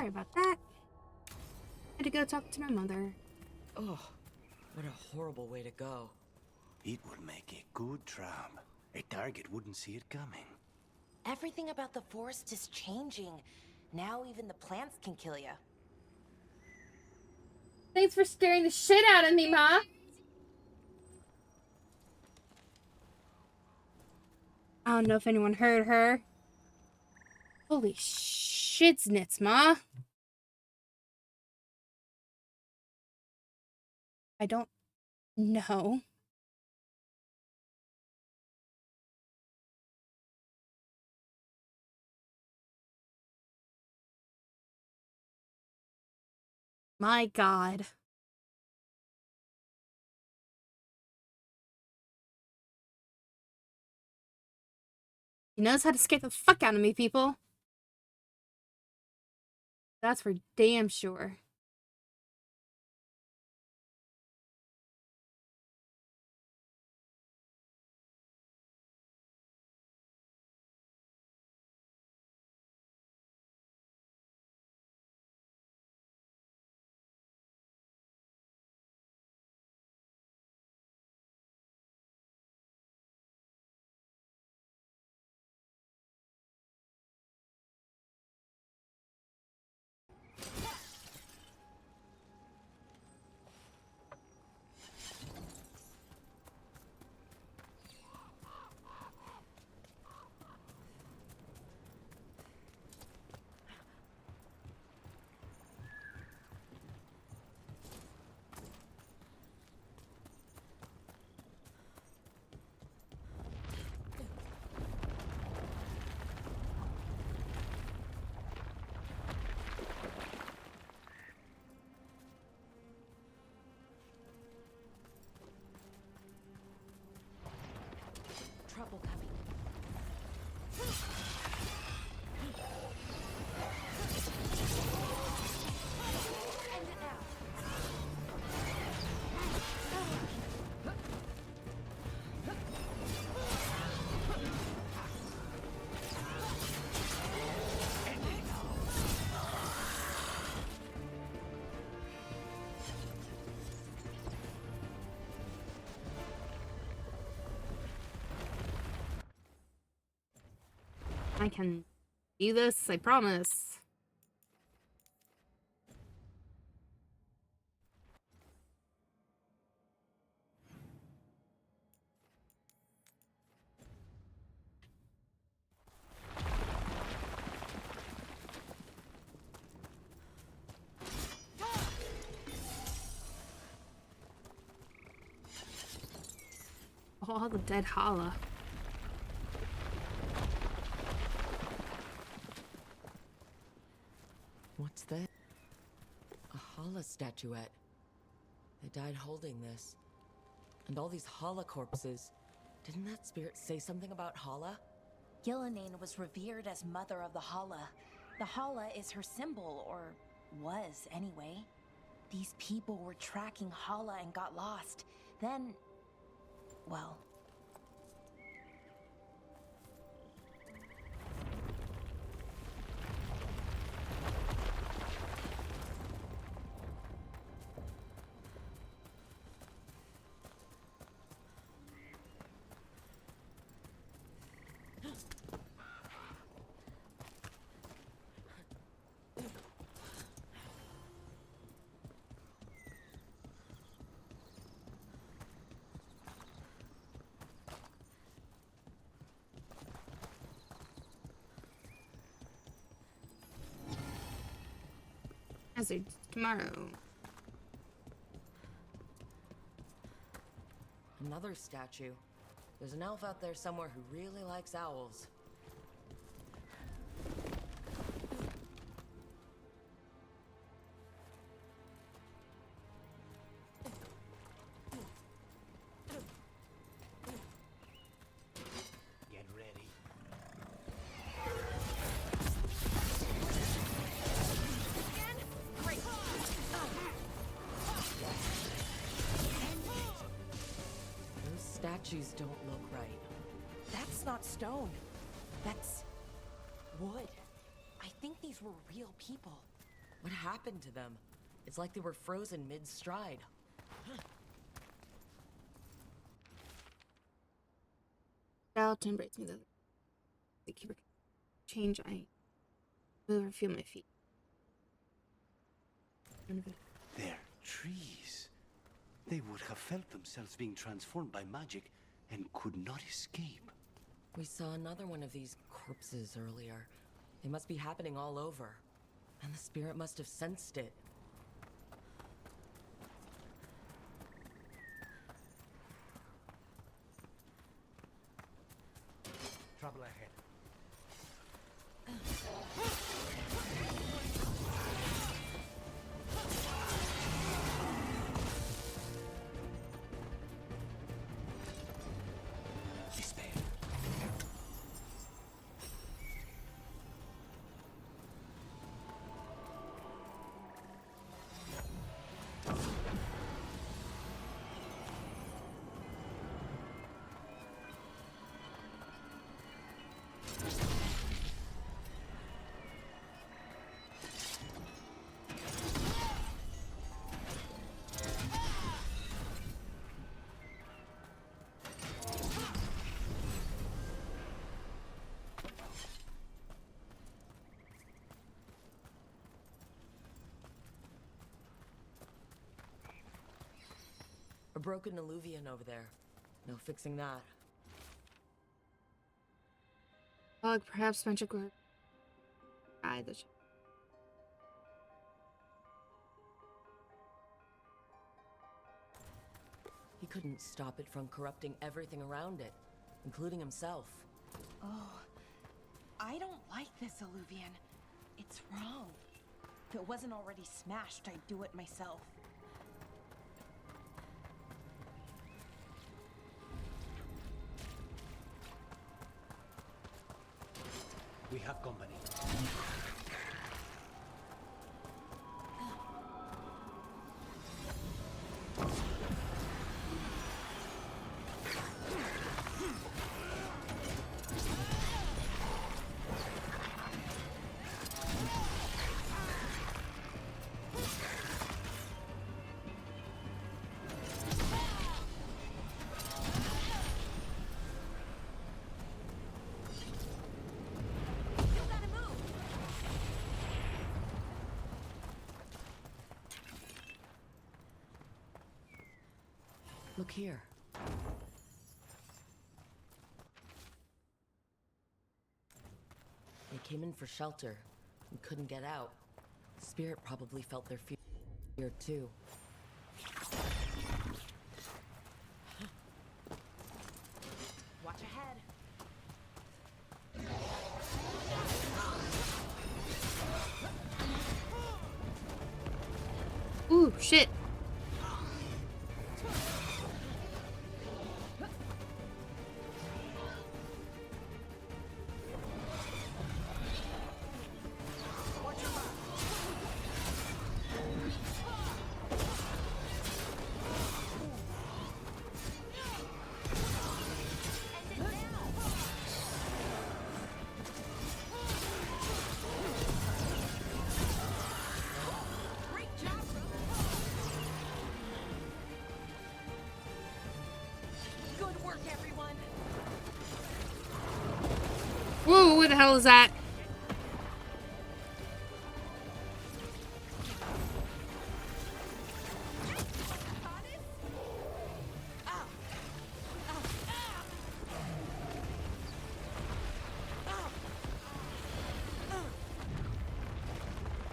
Speaker 1: Sorry about that. Had to go talk to my mother.
Speaker 2: Oh, what a horrible way to go.
Speaker 3: It would make a good trap. A target wouldn't see it coming.
Speaker 17: Everything about the forest is changing. Now even the plants can kill you.
Speaker 1: Thanks for scaring the shit out of me, Ma. I don't know if anyone heard her. Holy shitsnits, Ma. I don't know. My God. He knows how to scare the fuck out of me, people. That's for damn sure.
Speaker 2: Trouble coming.
Speaker 1: I can do this, I promise. Oh, the dead Hala.
Speaker 2: What's that? A Hala statuette. They died holding this. And all these Hala corpses. Didn't that spirit say something about Hala?
Speaker 4: Yelena was revered as mother of the Hala. The Hala is her symbol, or was anyway. These people were tracking Hala and got lost. Then, well,
Speaker 1: Hazard tomorrow.
Speaker 2: Another statue. There's an elf out there somewhere who really likes owls.
Speaker 3: Get ready.
Speaker 2: Those statues don't look right.
Speaker 17: That's not stone. That's wood. I think these were real people.
Speaker 2: What happened to them? It's like they were frozen mid-stride.
Speaker 1: Out and breaks me the keeper change. I move or feel my feet.
Speaker 3: They're trees. They would have felt themselves being transformed by magic and could not escape.
Speaker 2: We saw another one of these corpses earlier. They must be happening all over. And the spirit must have sensed it.
Speaker 3: Trouble ahead. Despair.
Speaker 2: A broken alluvian over there. No fixing that.
Speaker 1: Perhaps magic would guide the
Speaker 2: He couldn't stop it from corrupting everything around it, including himself.
Speaker 4: Oh, I don't like this alluvian. It's wrong. If it wasn't already smashed, I'd do it myself.
Speaker 3: We have company.
Speaker 2: Look here. They came in for shelter and couldn't get out. Spirit probably felt their fear too.
Speaker 4: Watch ahead.
Speaker 1: Ooh, shit. Whoa, what the hell is that?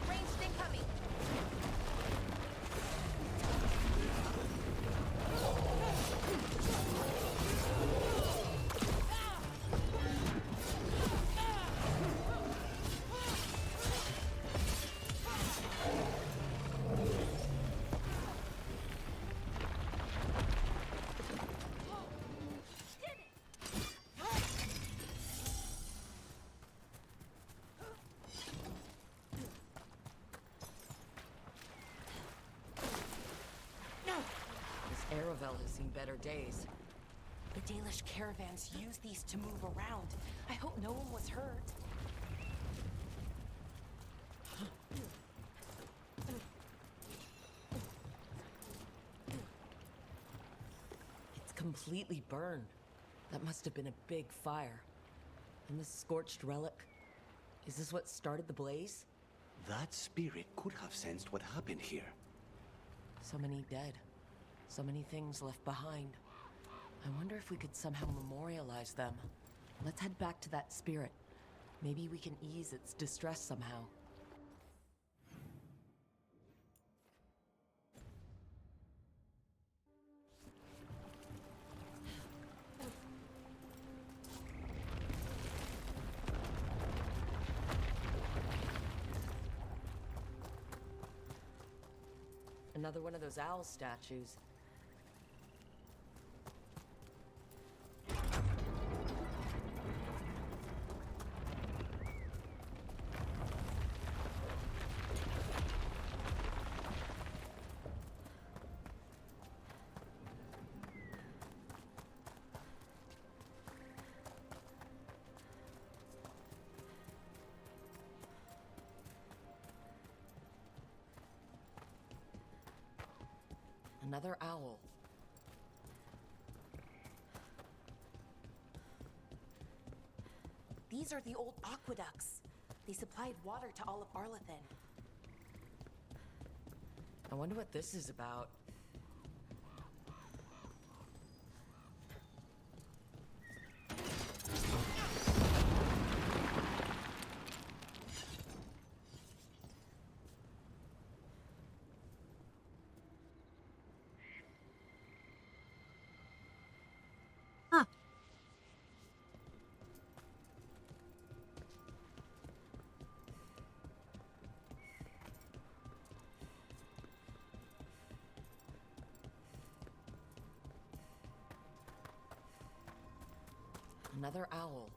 Speaker 4: Ranged incoming.
Speaker 2: This Aravel has seen better days.
Speaker 4: The Dalish caravans use these to move around. I hope no one was hurt.
Speaker 2: completely burned. That must have been a big fire. And this scorched relic, is this what started the blaze?
Speaker 3: That spirit could have sensed what happened here.
Speaker 2: So many dead. So many things left behind. I wonder if we could somehow memorialize them. Let's head back to that spirit. Maybe we can ease its distress somehow. Another one of those owl statues. Another owl.
Speaker 4: These are the old aqueducts. They supplied water to all of Arlathan.
Speaker 2: I wonder what this is about. Another owl.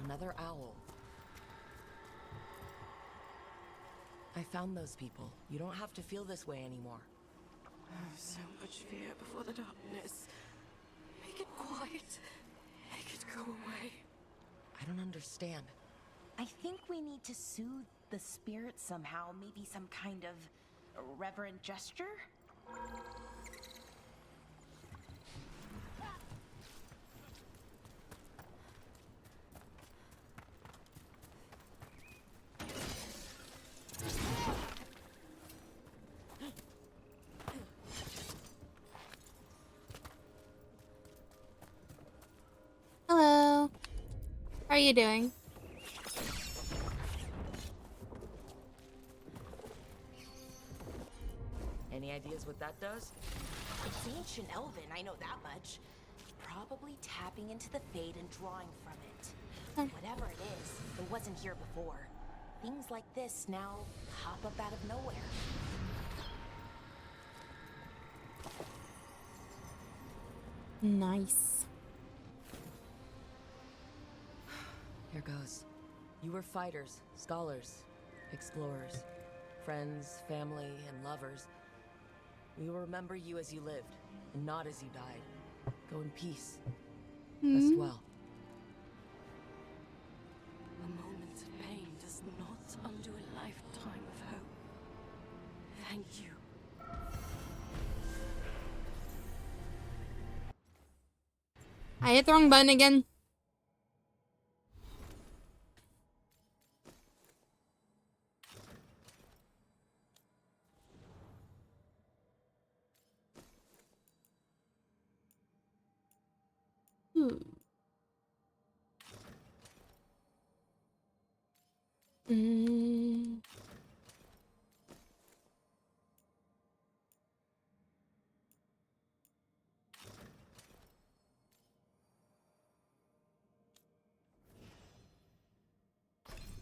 Speaker 2: Another owl. I found those people. You don't have to feel this way anymore.
Speaker 10: So much fear before the darkness. Make it quiet. Make it go away.
Speaker 2: I don't understand.
Speaker 4: I think we need to soothe the spirit somehow. Maybe some kind of reverent gesture?
Speaker 1: Hello. How are you doing?
Speaker 2: Any ideas what that does?
Speaker 4: It's ancient Elven, I know that much. Probably tapping into the Fade and drawing from it. Whatever it is, it wasn't here before. Things like this now pop up out of nowhere.
Speaker 1: Nice.
Speaker 2: Here goes. You were fighters, scholars, explorers, friends, family, and lovers. We will remember you as you lived, and not as you died. Go in peace. Rest well.
Speaker 10: A moment's pain does not undo a lifetime of hope. Thank you.
Speaker 1: I hit the wrong button again.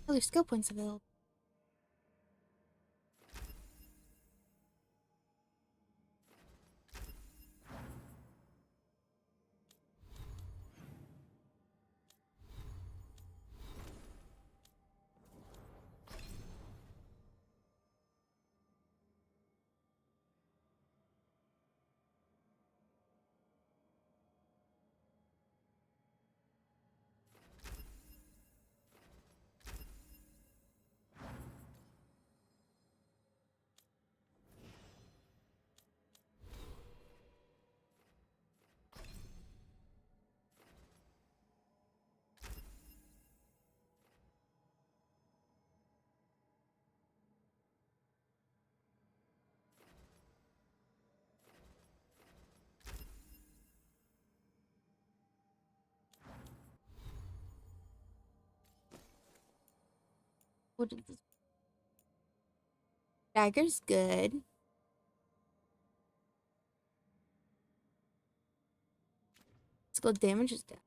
Speaker 1: Oh, there's skill points available. What is this? Dagger's good. Skill damage is down.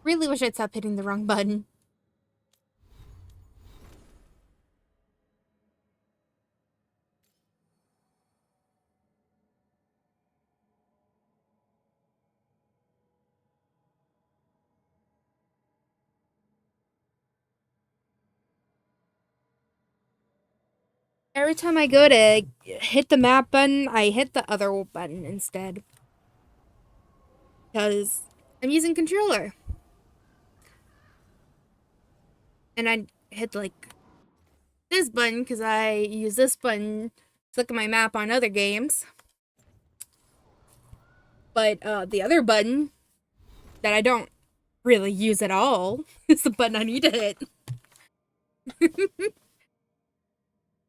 Speaker 1: Really wish I'd stop hitting the wrong button. Every time I go to hit the map button, I hit the other button instead. Because I'm using controller. And I hit like this button because I use this button to look at my map on other games. But the other button that I don't really use at all is the button I need to hit. It's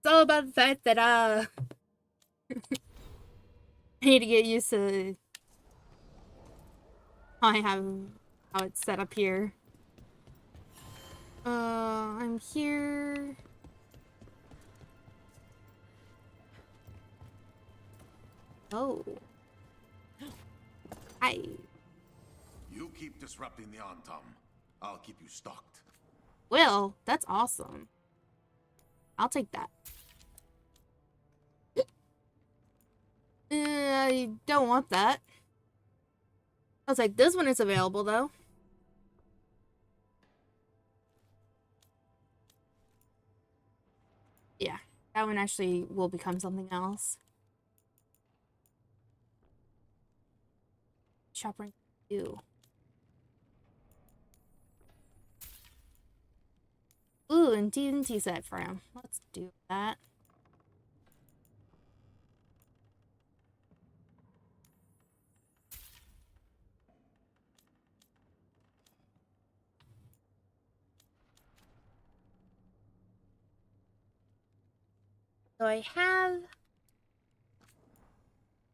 Speaker 1: all about the fact that I need to get used to how it's set up here. I'm here. Oh.
Speaker 20: You keep disrupting the Antum. I'll keep you stocked.
Speaker 1: Well, that's awesome. I'll take that. I don't want that. I was like, this one is available though. Yeah, that one actually will become something else. Chopper 2. Ooh, and TNT set for him. Let's do that. So I have... If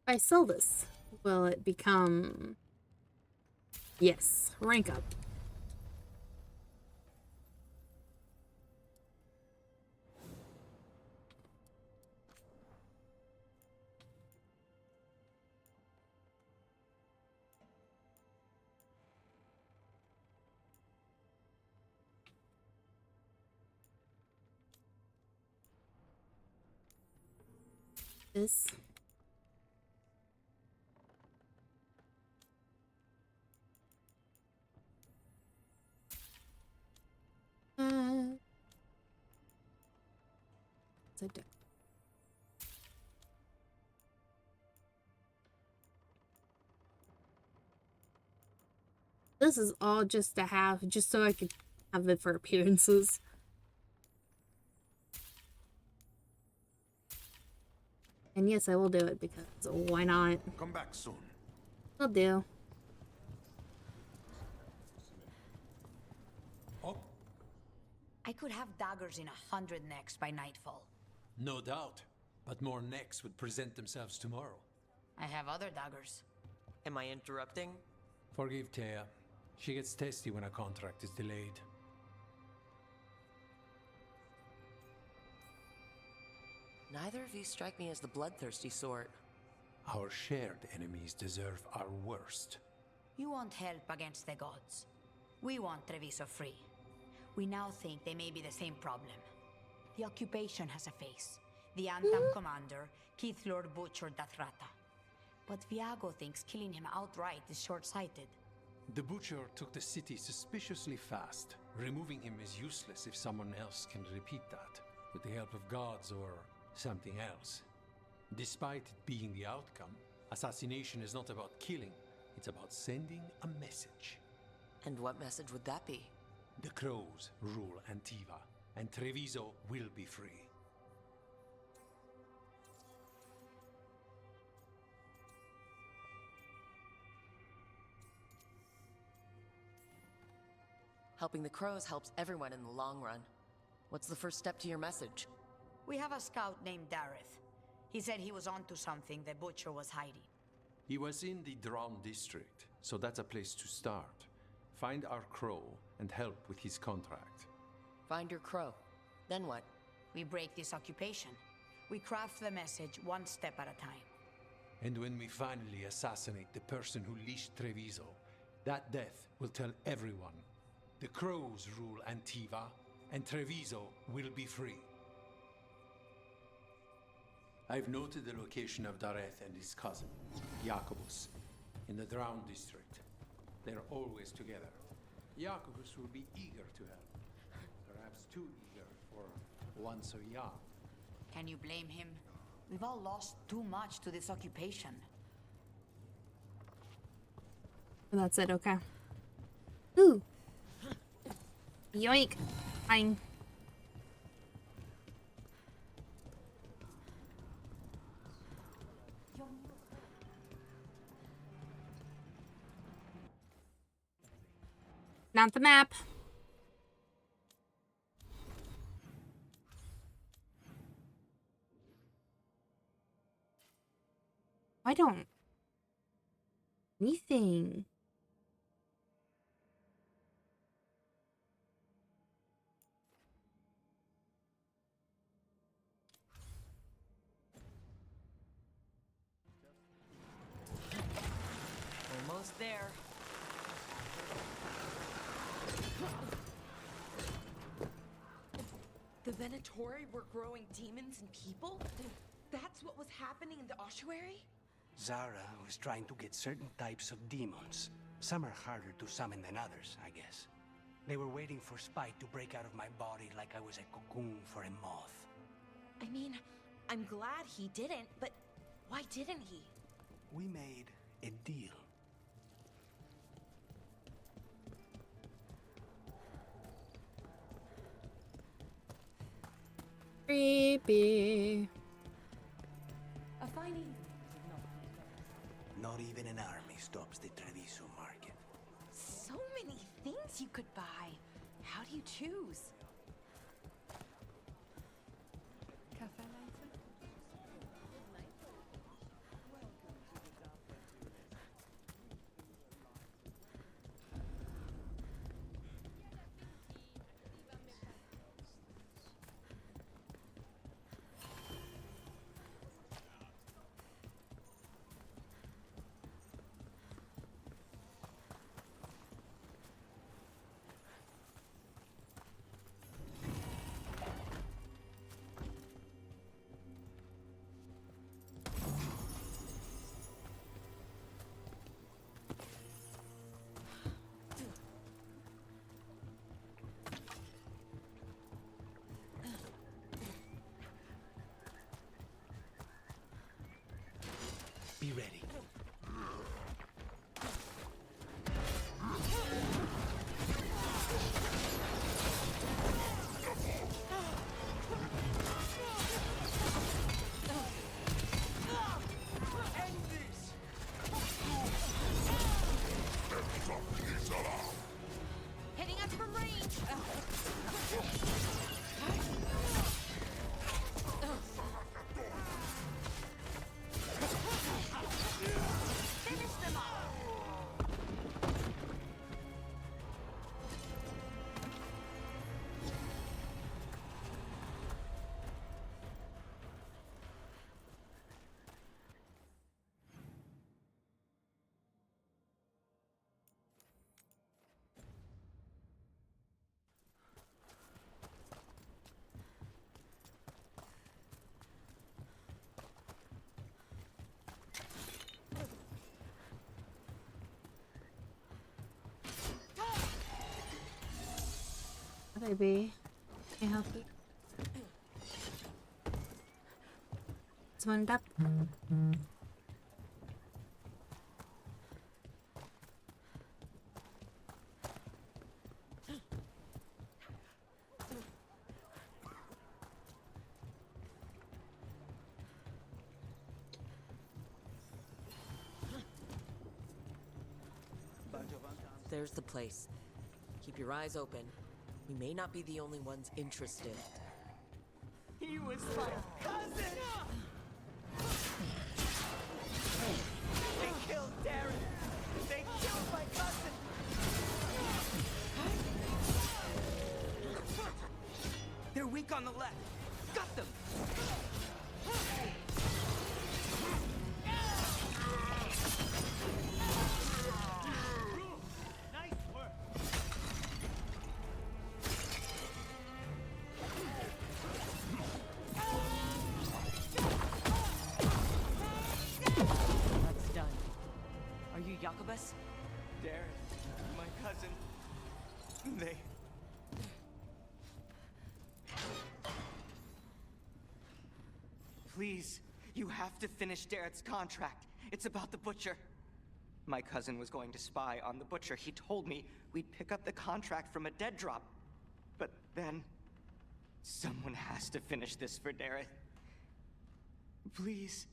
Speaker 1: I sell this, will it become... Yes, rank up. This. It's a deck. This is all just to have, just so I could have it for appearances. And yes, I will do it because why not?
Speaker 20: Come back soon.
Speaker 1: Will do.
Speaker 21: I could have daggers in 100 necks by nightfall.
Speaker 7: No doubt. But more necks would present themselves tomorrow.
Speaker 21: I have other daggers.
Speaker 2: Am I interrupting?
Speaker 7: Forgive Thea. She gets testy when a contract is delayed.
Speaker 2: Neither of you strike me as the bloodthirsty sort.
Speaker 7: Our shared enemies deserve our worst.
Speaker 21: You want help against the gods. We want Treviso free. We now think they may be the same problem. The occupation has a face. The Anthem commander, Keith Lord butchered Dathrata. But Viago thinks killing him outright is short-sighted.
Speaker 7: The Butcher took the city suspiciously fast. Removing him is useless if someone else can repeat that, with the help of gods or something else. Despite it being the outcome, assassination is not about killing, it's about sending a message.
Speaker 2: And what message would that be?
Speaker 7: The Crows rule Antiva, and Treviso will be free.
Speaker 2: Helping the Crows helps everyone in the long run. What's the first step to your message?
Speaker 21: We have a scout named Dareth. He said he was onto something the Butcher was hiding.
Speaker 15: He was in the Drown district, so that's a place to start. Find our Crow and help with his contract.
Speaker 2: Find your Crow. Then what?
Speaker 21: We break this occupation. We craft the message one step at a time.
Speaker 7: And when we finally assassinate the person who leashed Treviso, that death will tell everyone. The Crows rule Antiva, and Treviso will be free.
Speaker 15: I've noted the location of Dareth and his cousin, Jacobus, in the Drown district. They're always together. Jacobus will be eager to help. Perhaps too eager for one so young.
Speaker 21: Can you blame him? We've all lost too much to this occupation.
Speaker 1: That's it, okay. Ooh. Yoink. Fine. Not the map. I don't. Anything.
Speaker 2: Almost there.
Speaker 4: The Venatori were growing demons and people? That's what was happening in the ossuary?
Speaker 3: Zara was trying to get certain types of demons. Some are harder to summon than others, I guess. They were waiting for Spite to break out of my body like I was a cocoon for a moth.
Speaker 4: I mean, I'm glad he didn't, but why didn't he?
Speaker 3: We made a deal.
Speaker 1: Creepy.
Speaker 4: A finding.
Speaker 3: Not even an army stops the Treviso market.
Speaker 4: So many things you could buy. How do you choose?
Speaker 14: Cafe later?
Speaker 1: could I be? Can you help me? Someone up.
Speaker 2: There's the place. Keep your eyes open. We may not be the only ones interested.
Speaker 9: He was my cousin! They killed Darren! They killed my cousin! They're weak on the left. Got them! Nice work!
Speaker 2: That's done. Are you Jacobus?
Speaker 9: Darren, my cousin. They... Please, you have to finish Darrett's contract. It's about the Butcher. My cousin was going to spy on the Butcher. He told me we'd pick up the contract from a dead drop. But then... someone has to finish this for Darrett. Please.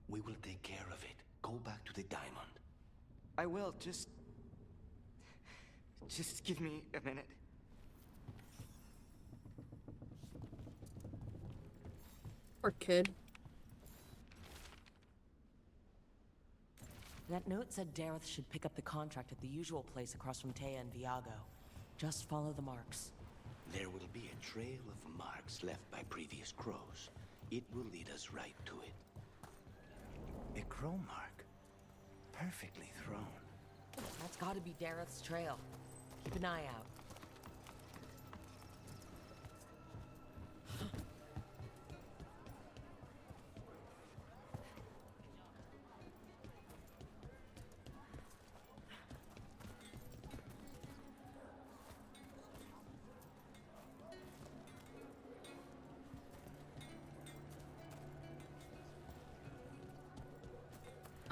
Speaker 3: We will take care of it. Go back to the diamond.
Speaker 9: I will, just give me a minute.
Speaker 1: Poor kid.
Speaker 2: That note said Dareth should pick up the contract at the usual place across from Taya and Viago. Just follow the marks.
Speaker 3: There will be a trail of marks left by previous crows. It will lead us right to it. A crow mark. Perfectly thrown.
Speaker 2: That's gotta be Dareth's trail. Keep an eye out.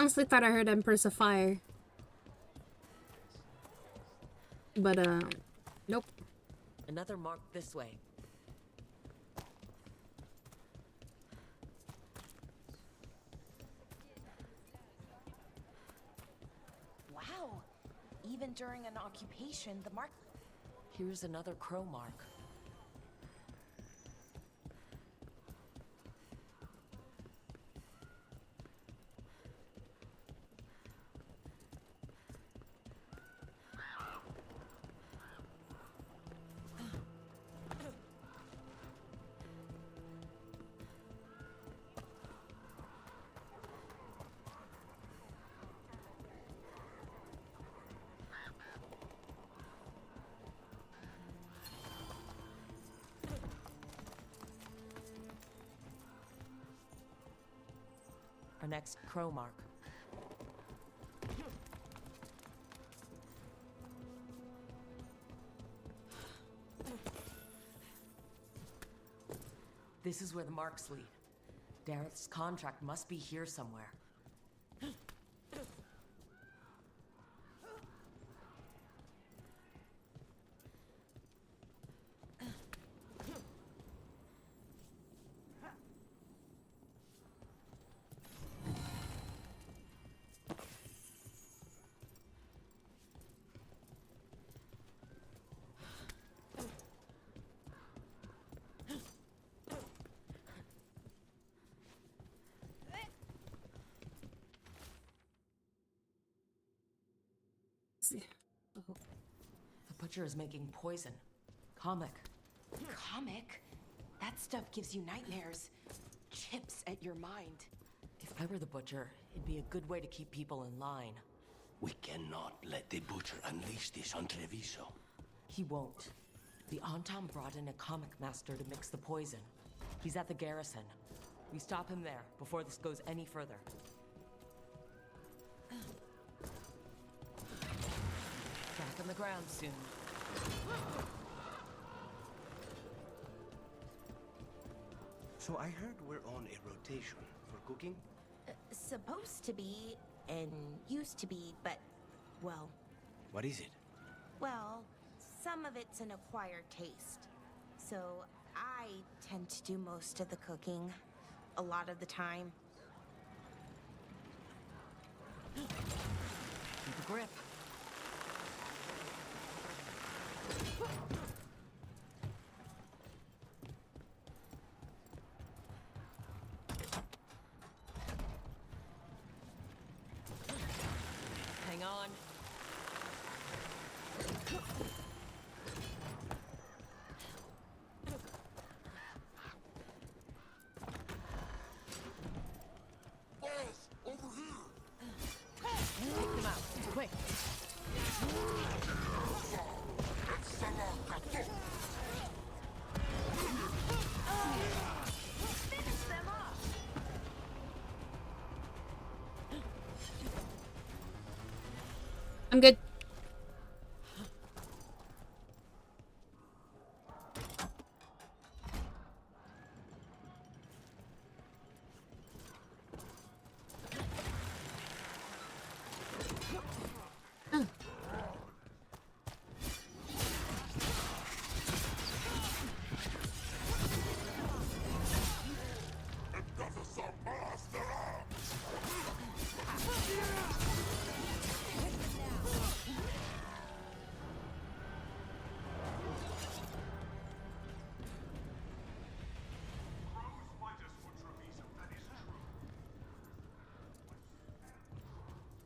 Speaker 1: Honestly thought I heard Empress of Fire. But, nope.
Speaker 2: Another mark this way.
Speaker 4: Wow. Even during an occupation, the mark...
Speaker 2: Here's another crow mark. Our next crow mark. This is where the marks lead. Dareth's contract must be here somewhere. The Butcher is making poison. Comic.
Speaker 4: Comic? That stuff gives you nightmares. Chips at your mind.
Speaker 2: If I were the Butcher, it'd be a good way to keep people in line.
Speaker 3: We cannot let the Butcher unleash this on Treviso.
Speaker 2: He won't. The Antam brought in a comic master to mix the poison. He's at the garrison. We stop him there before this goes any further. Back on the ground soon.
Speaker 3: So I heard we're on a rotation for cooking?
Speaker 4: Supposed to be, and used to be, but, well,
Speaker 3: What is it?
Speaker 4: well, some of it's an acquired taste. So I tend to do most of the cooking, a lot of the time.
Speaker 2: Keep a grip. Hang on. Take them out. Quick. Finish them off.
Speaker 1: I'm good.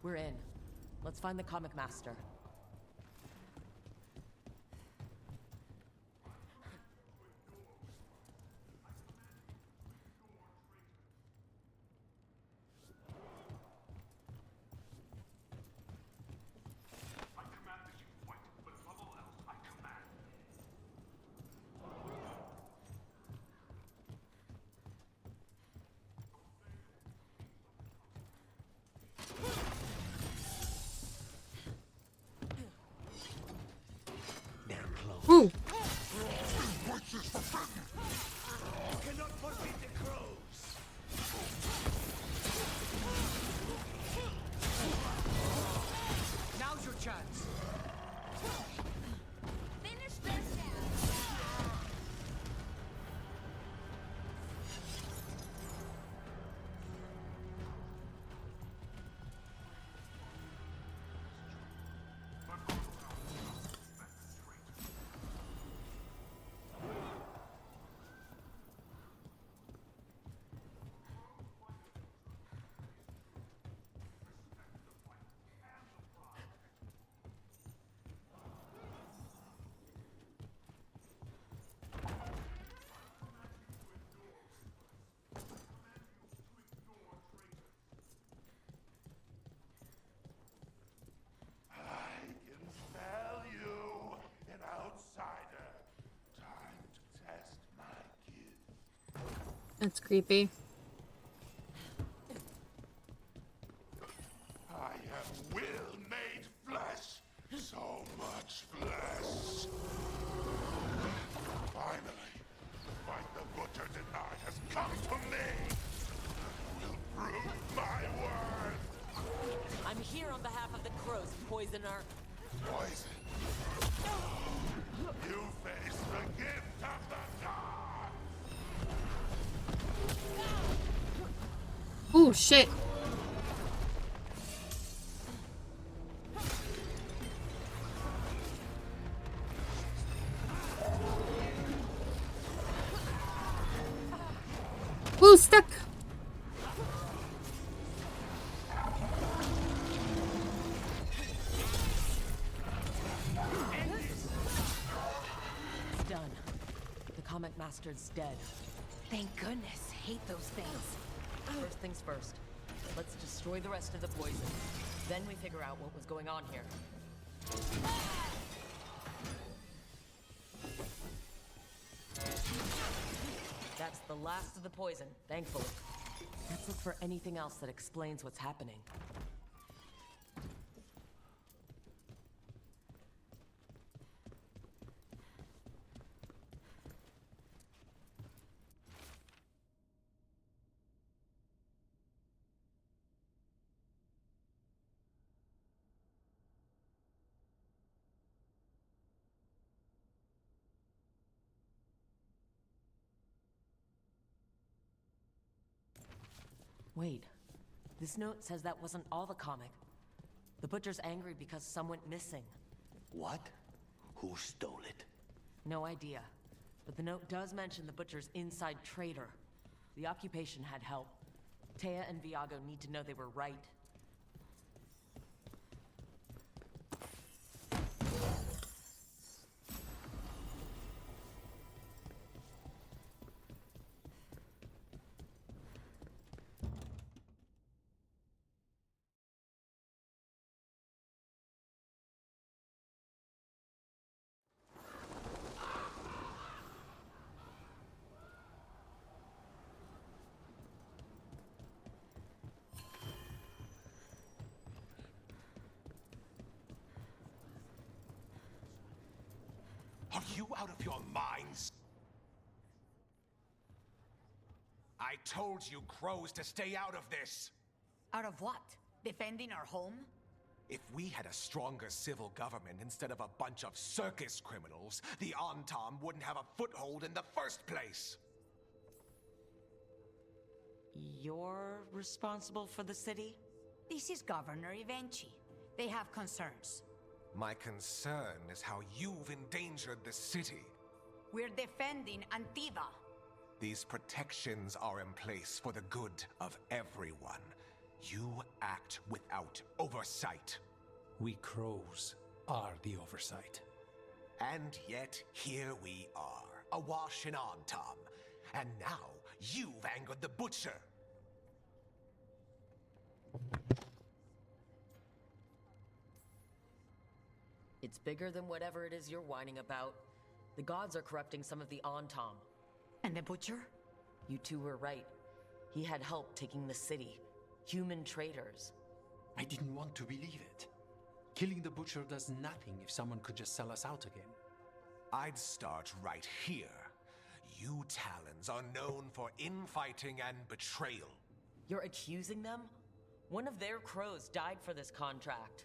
Speaker 2: We're in. Let's find the Comic Master.
Speaker 1: Ooh.
Speaker 3: Cannot forbid the crows. Now's your chance.
Speaker 10: Finish them down.
Speaker 1: That's creepy.
Speaker 20: I have will made flesh. So much flesh. Finally, the fight the Butcher denied has come to me. I will prove my worth.
Speaker 2: I'm here on behalf of the Crows, Poisoner.
Speaker 20: Poison. You face the gift of the gods.
Speaker 1: Ooh, shit. Ooh, stuck.
Speaker 2: It's done. The Comic Master's dead.
Speaker 4: Thank goodness. Hate those things.
Speaker 2: First things first. Let's destroy the rest of the poison. Then we figure out what was going on here. That's the last of the poison, thankfully. Let's look for anything else that explains what's happening. Wait. This note says that wasn't all the comic. The Butcher's angry because some went missing.
Speaker 20: What? Who stole it?
Speaker 2: No idea. But the note does mention the Butcher's inside traitor. The occupation had help. Taya and Viago need to know they were right.
Speaker 20: Are you out of your minds? I told you crows to stay out of this!
Speaker 21: Out of what? Defending our home?
Speaker 20: If we had a stronger civil government instead of a bunch of circus criminals, the Antam wouldn't have a foothold in the first place!
Speaker 2: You're responsible for the city?
Speaker 21: This is Governor Ivenchi. They have concerns.
Speaker 20: My concern is how you've endangered the city.
Speaker 21: We're defending Antiva.
Speaker 20: These protections are in place for the good of everyone. You act without oversight.
Speaker 7: We crows are the oversight.
Speaker 20: And yet, here we are, awash in Antam. And now, you've angered the Butcher.
Speaker 2: It's bigger than whatever it is you're whining about. The gods are corrupting some of the Antam.
Speaker 21: And the Butcher?
Speaker 2: You two were right. He had help taking the city. Human traitors.
Speaker 7: I didn't want to believe it. Killing the Butcher does nothing if someone could just sell us out again.
Speaker 20: I'd start right here. You Talons are known for infighting and betrayal.
Speaker 2: You're accusing them? One of their crows died for this contract.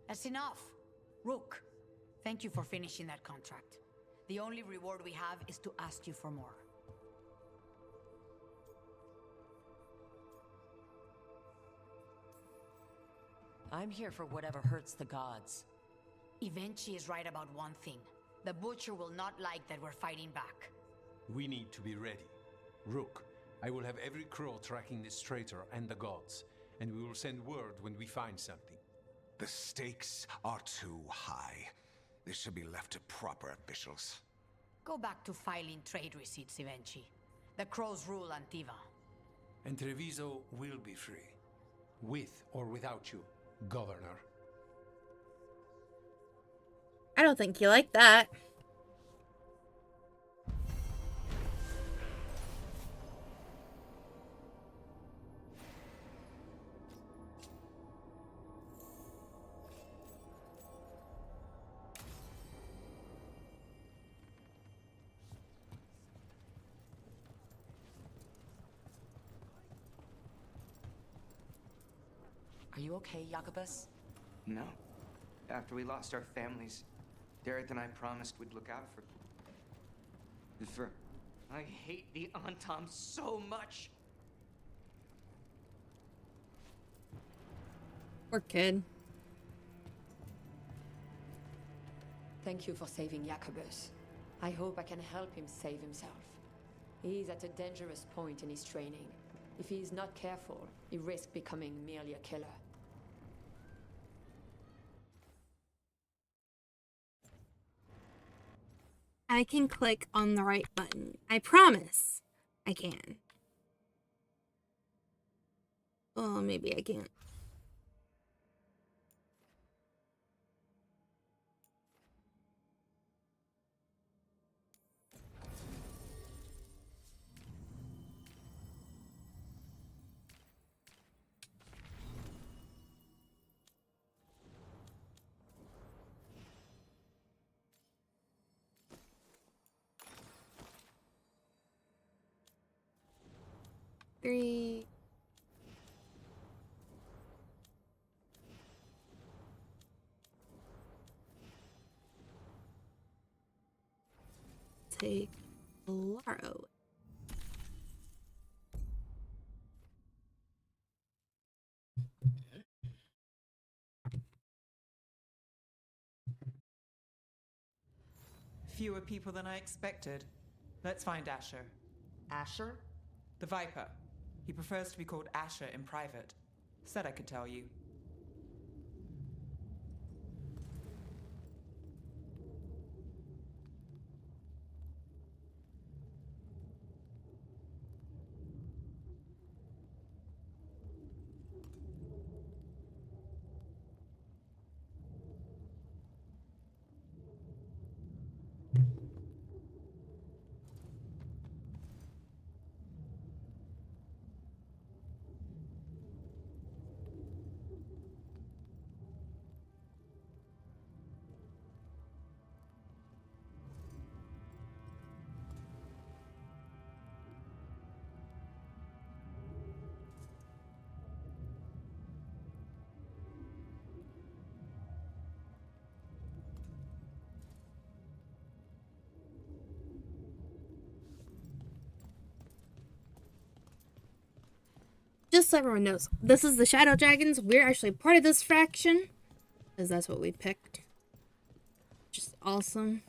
Speaker 21: That's enough. Rook, thank you for finishing that contract. The only reward we have is to ask you for more.
Speaker 2: I'm here for whatever hurts the gods.
Speaker 21: Ivenchi is right about one thing. The Butcher will not like that we're fighting back.
Speaker 7: We need to be ready. Rook, I will have every crow tracking this traitor and the gods, and we will send word when we find something.
Speaker 20: The stakes are too high. This should be left to proper officials.
Speaker 21: Go back to filing trade receipts, Ivenchi. The crows rule Antiva.
Speaker 7: And Treviso will be free. With or without you, Governor.
Speaker 1: I don't think you like that.
Speaker 2: Are you okay, Jacobus?
Speaker 9: No. After we lost our families, Dareth and I promised we'd look out for... I hate the Antam so much!
Speaker 1: Poor kid.
Speaker 5: Thank you for saving Jacobus. I hope I can help him save himself. He is at a dangerous point in his training. If he is not careful, he risks becoming merely a killer.
Speaker 1: I can click on the right button. I promise I can. Oh, maybe I can't. Three. Take Laro.
Speaker 6: fewer people than I expected. Let's find Asher.
Speaker 2: Asher?
Speaker 6: The Viper. He prefers to be called Asher in private. Said I could tell you.
Speaker 1: Just so everyone knows, this is the Shadow Dragons. We're actually part of this faction, because that's what we picked. Just awesome.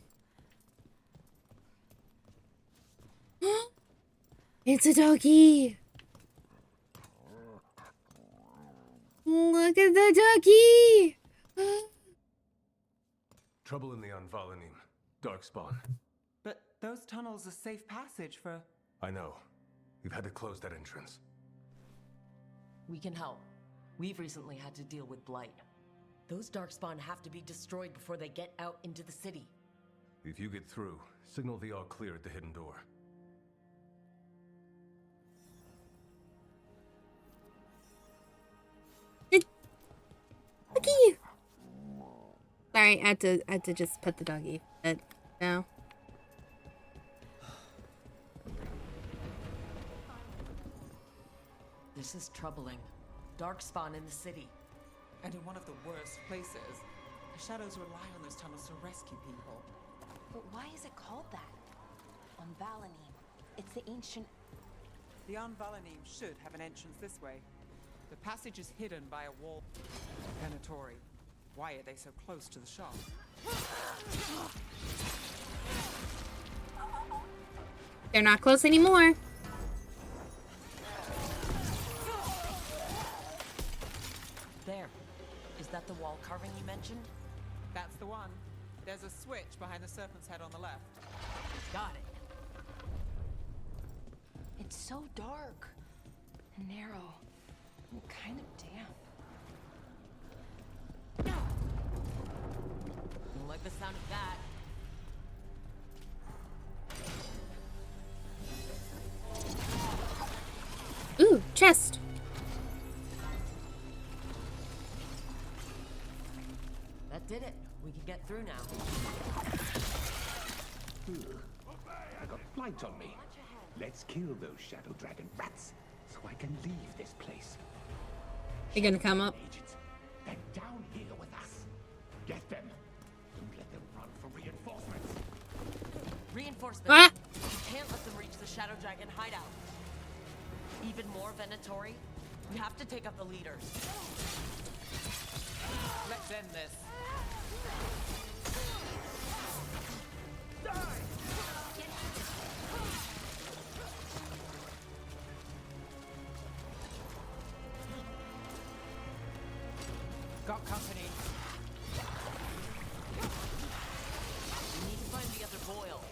Speaker 1: It's a doggy! Look at the doggy!
Speaker 22: Trouble in the Anvalanim. Darkspawn.
Speaker 6: But those tunnels are safe passage for...
Speaker 22: I know. We've had to close that entrance.
Speaker 2: We can help. We've recently had to deal with Blight. Those Darkspawn have to be destroyed before they get out into the city.
Speaker 22: If you get through, signal the all clear at the hidden door.
Speaker 1: Doggy! Sorry, I had to just put the doggy bed now.
Speaker 2: This is troubling. Darkspawn in the city.
Speaker 6: And in one of the worst places. The Shadows rely on those tunnels to rescue people.
Speaker 4: But why is it called that? On Valanim. It's the ancient...
Speaker 6: The Anvalanim should have an entrance this way. The passage is hidden by a wall. Venatori. Why are they so close to the shop?
Speaker 1: They're not close anymore.
Speaker 2: There. Is that the wall carving you mentioned?
Speaker 6: That's the one. There's a switch behind the serpent's head on the left.
Speaker 2: Got it.
Speaker 4: It's so dark. And narrow. And kind of damp.
Speaker 2: Don't like the sound of that.
Speaker 1: Ooh, chest.
Speaker 2: That did it. We can get through now.
Speaker 23: I got blight on me. Let's kill those Shadow Dragon rats so I can leave this place.
Speaker 1: They're gonna come up.
Speaker 23: Agents, they're down here with us. Get them. Don't let them run for reinforcements.
Speaker 2: Reinforcements.
Speaker 1: Ah!
Speaker 2: We can't let them reach the Shadow Dragon hideout. Even more Venatori. We have to take out the leaders.
Speaker 6: Let's end this. Got company.
Speaker 2: We need to find the other Boyle.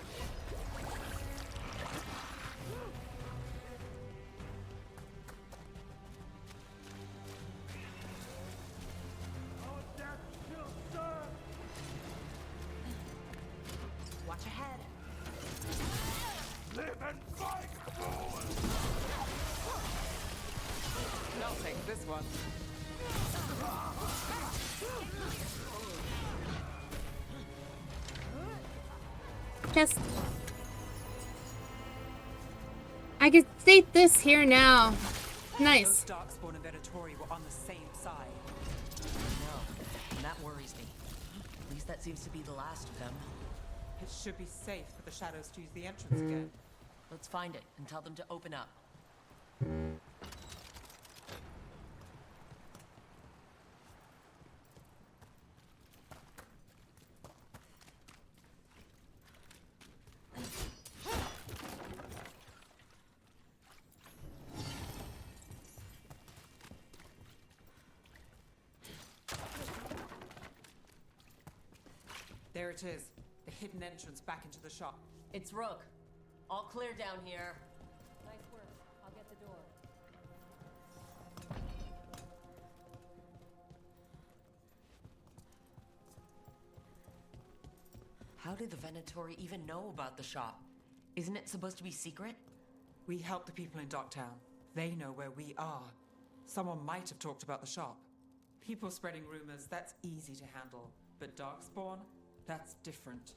Speaker 2: Watch ahead.
Speaker 23: Live and fight, fools!
Speaker 6: I'll take this one.
Speaker 1: Chest. I could state this here now. Nice.
Speaker 6: Those Darkspawn and Venatori were on the same side.
Speaker 2: No, and that worries me. At least that seems to be the last of them.
Speaker 6: It should be safe for the Shadows to use the entrance again.
Speaker 2: Let's find it and tell them to open up.
Speaker 6: There it is. The hidden entrance back into the shop.
Speaker 2: It's Rook. All clear down here.
Speaker 5: Nice work. I'll get the door.
Speaker 2: How did the Venatori even know about the shop? Isn't it supposed to be secret?
Speaker 6: We help the people in Docktown. They know where we are. Someone might have talked about the shop. People spreading rumors, that's easy to handle. But Darkspawn, that's different.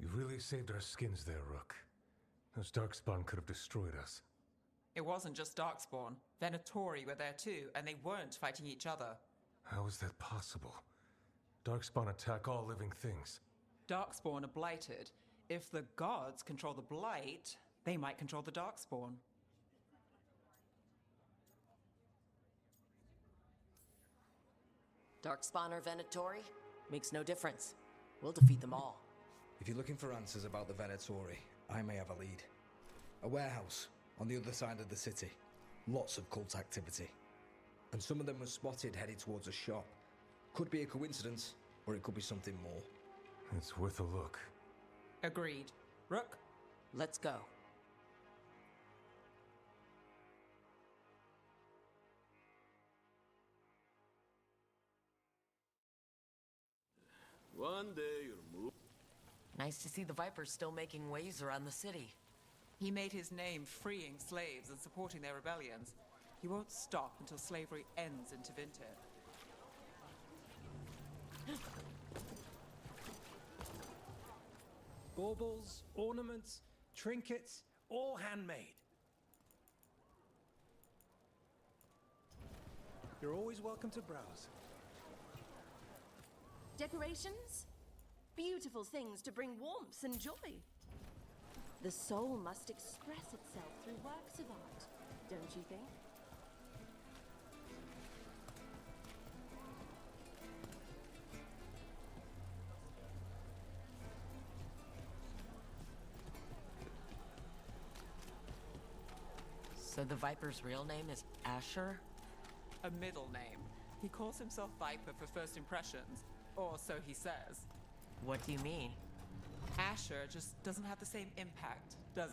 Speaker 23: You really saved our skins there, Rook. Those Darkspawn could have destroyed us.
Speaker 6: It wasn't just Darkspawn. Venatori were there too, and they weren't fighting each other.
Speaker 23: How is that possible? Darkspawn attack all living things.
Speaker 6: Darkspawn are blighted. If the gods control the blight, they might control the Darkspawn.
Speaker 2: Darkspawn or Venatori? Makes no difference. We'll defeat them all.
Speaker 8: If you're looking for answers about the Venatori, I may have a lead. A warehouse on the other side of the city. Lots of cult activity. And some of them were spotted headed towards a shop. Could be a coincidence, or it could be something more.
Speaker 23: It's worth a look.
Speaker 6: Agreed. Rook?
Speaker 2: Let's go.
Speaker 12: One day you'll move.
Speaker 2: Nice to see the Vipers still making waves around the city.
Speaker 6: He made his name freeing slaves and supporting their rebellions. He won't stop until slavery ends in Tevinter.
Speaker 3: Baubles, ornaments, trinkets, all handmade. You're always welcome to browse.
Speaker 13: Decorations? Beautiful things to bring warmth and joy. The soul must express itself through works of art, don't you think?
Speaker 2: So the Viper's real name is Asher?
Speaker 6: A middle name. He calls himself Viper for first impressions, or so he says.
Speaker 2: What do you mean?
Speaker 6: Asher just doesn't have the same impact, does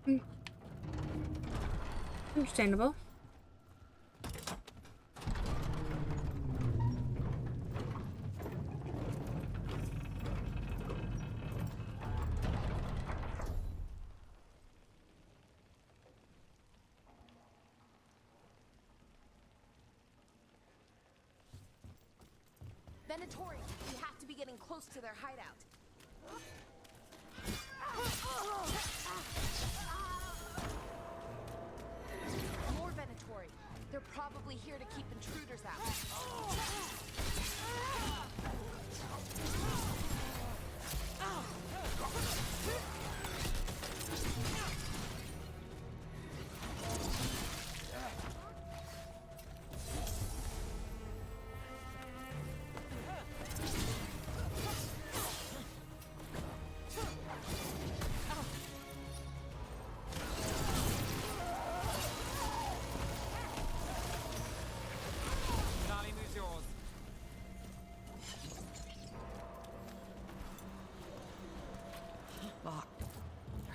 Speaker 6: it?
Speaker 1: Understandable.
Speaker 4: Venatori, we have to be getting close to their hideout. More Venatori. They're probably here to keep intruders out.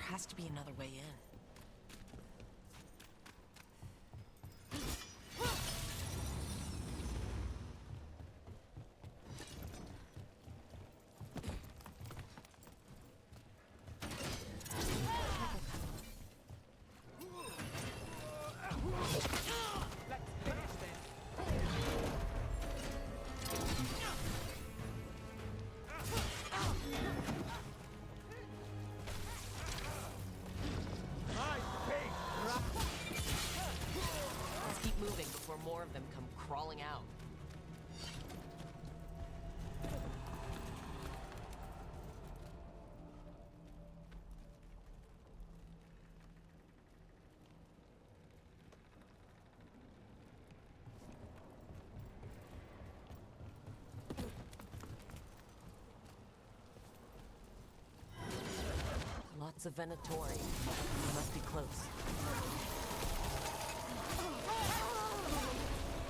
Speaker 2: Has to be another way in. Before more of them come crawling out. It's a Venatori. We must be close.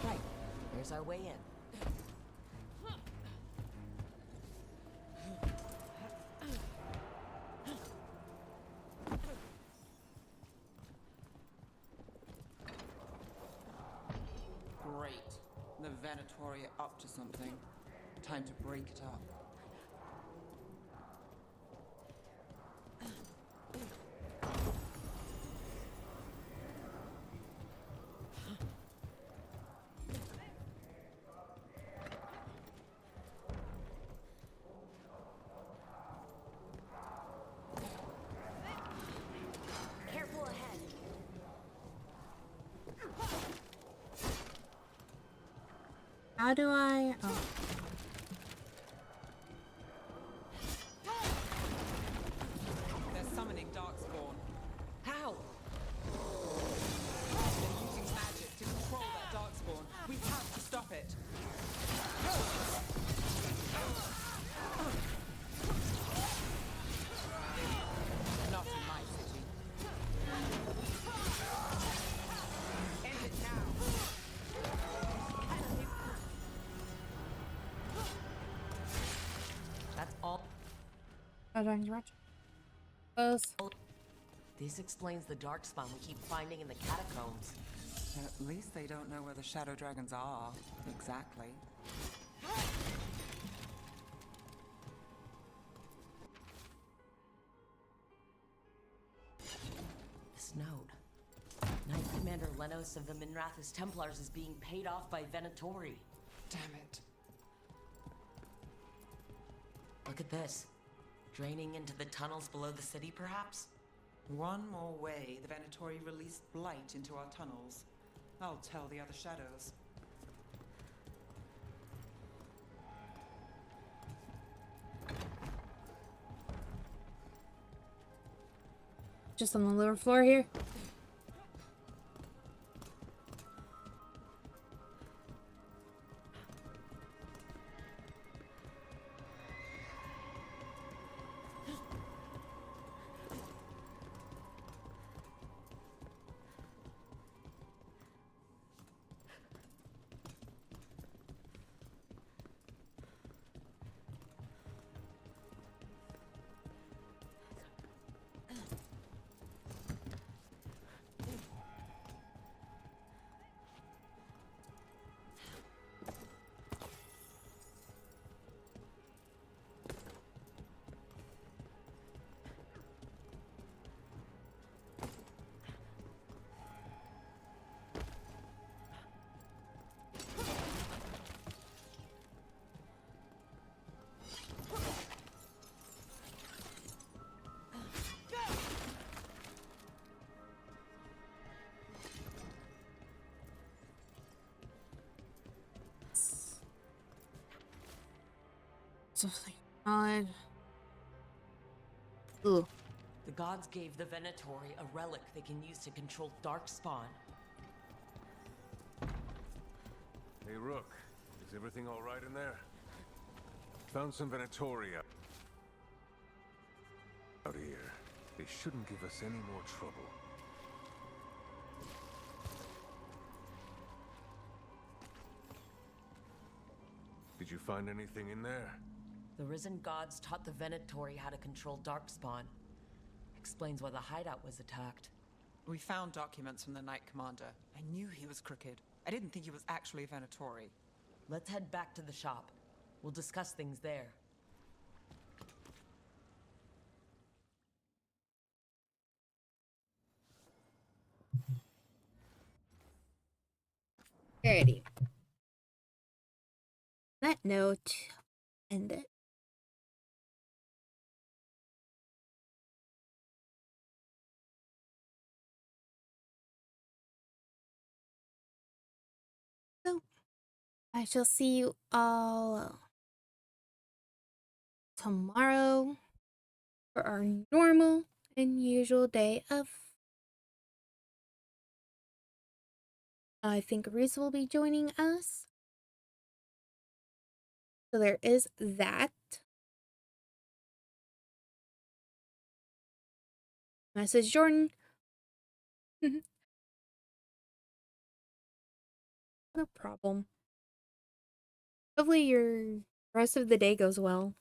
Speaker 2: Right. There's our way in.
Speaker 6: Great. The Venatori are up to something. Time to break it up.
Speaker 19: Careful ahead.
Speaker 1: How do I? Oh.
Speaker 6: They're summoning Darkspawn.
Speaker 2: How?
Speaker 6: They're using magic to control that Darkspawn. We have to stop it. Not in my city. End it now.
Speaker 2: That's all.
Speaker 1: Close.
Speaker 2: This explains the darkspawn we keep finding in the catacombs.
Speaker 6: At least they don't know where the Shadow Dragons are. Exactly.
Speaker 2: This node. Knight Commander Lenos of the Minrathous Templars is being paid off by Venatori.
Speaker 6: Damn it.
Speaker 2: Look at this. Draining into the tunnels below the city, perhaps?
Speaker 6: One more way the Venatori released blight into our tunnels. I'll tell the other shadows.
Speaker 1: Just on the lower floor here. Something odd. Ooh.
Speaker 2: The gods gave the Venatori a relic they can use to control Darkspawn.
Speaker 23: Hey, Rook. Is everything all right in there? Found some Venatoria out here. They shouldn't give us any more trouble. Did you find anything in there?
Speaker 2: The risen gods taught the Venatori how to control Darkspawn. Explains why the hideout was attacked.
Speaker 6: We found documents from the Knight Commander. I knew he was crooked. I didn't think he was actually a Venatori.
Speaker 2: Let's head back to the shop. We'll discuss things there.
Speaker 1: Alrighty. That note, end it. So, I shall see you all tomorrow for our normal and usual day of. I think Reese will be joining us. So there is that.
Speaker 11: Message Jordan. No problem. Hopefully your rest of the day goes well.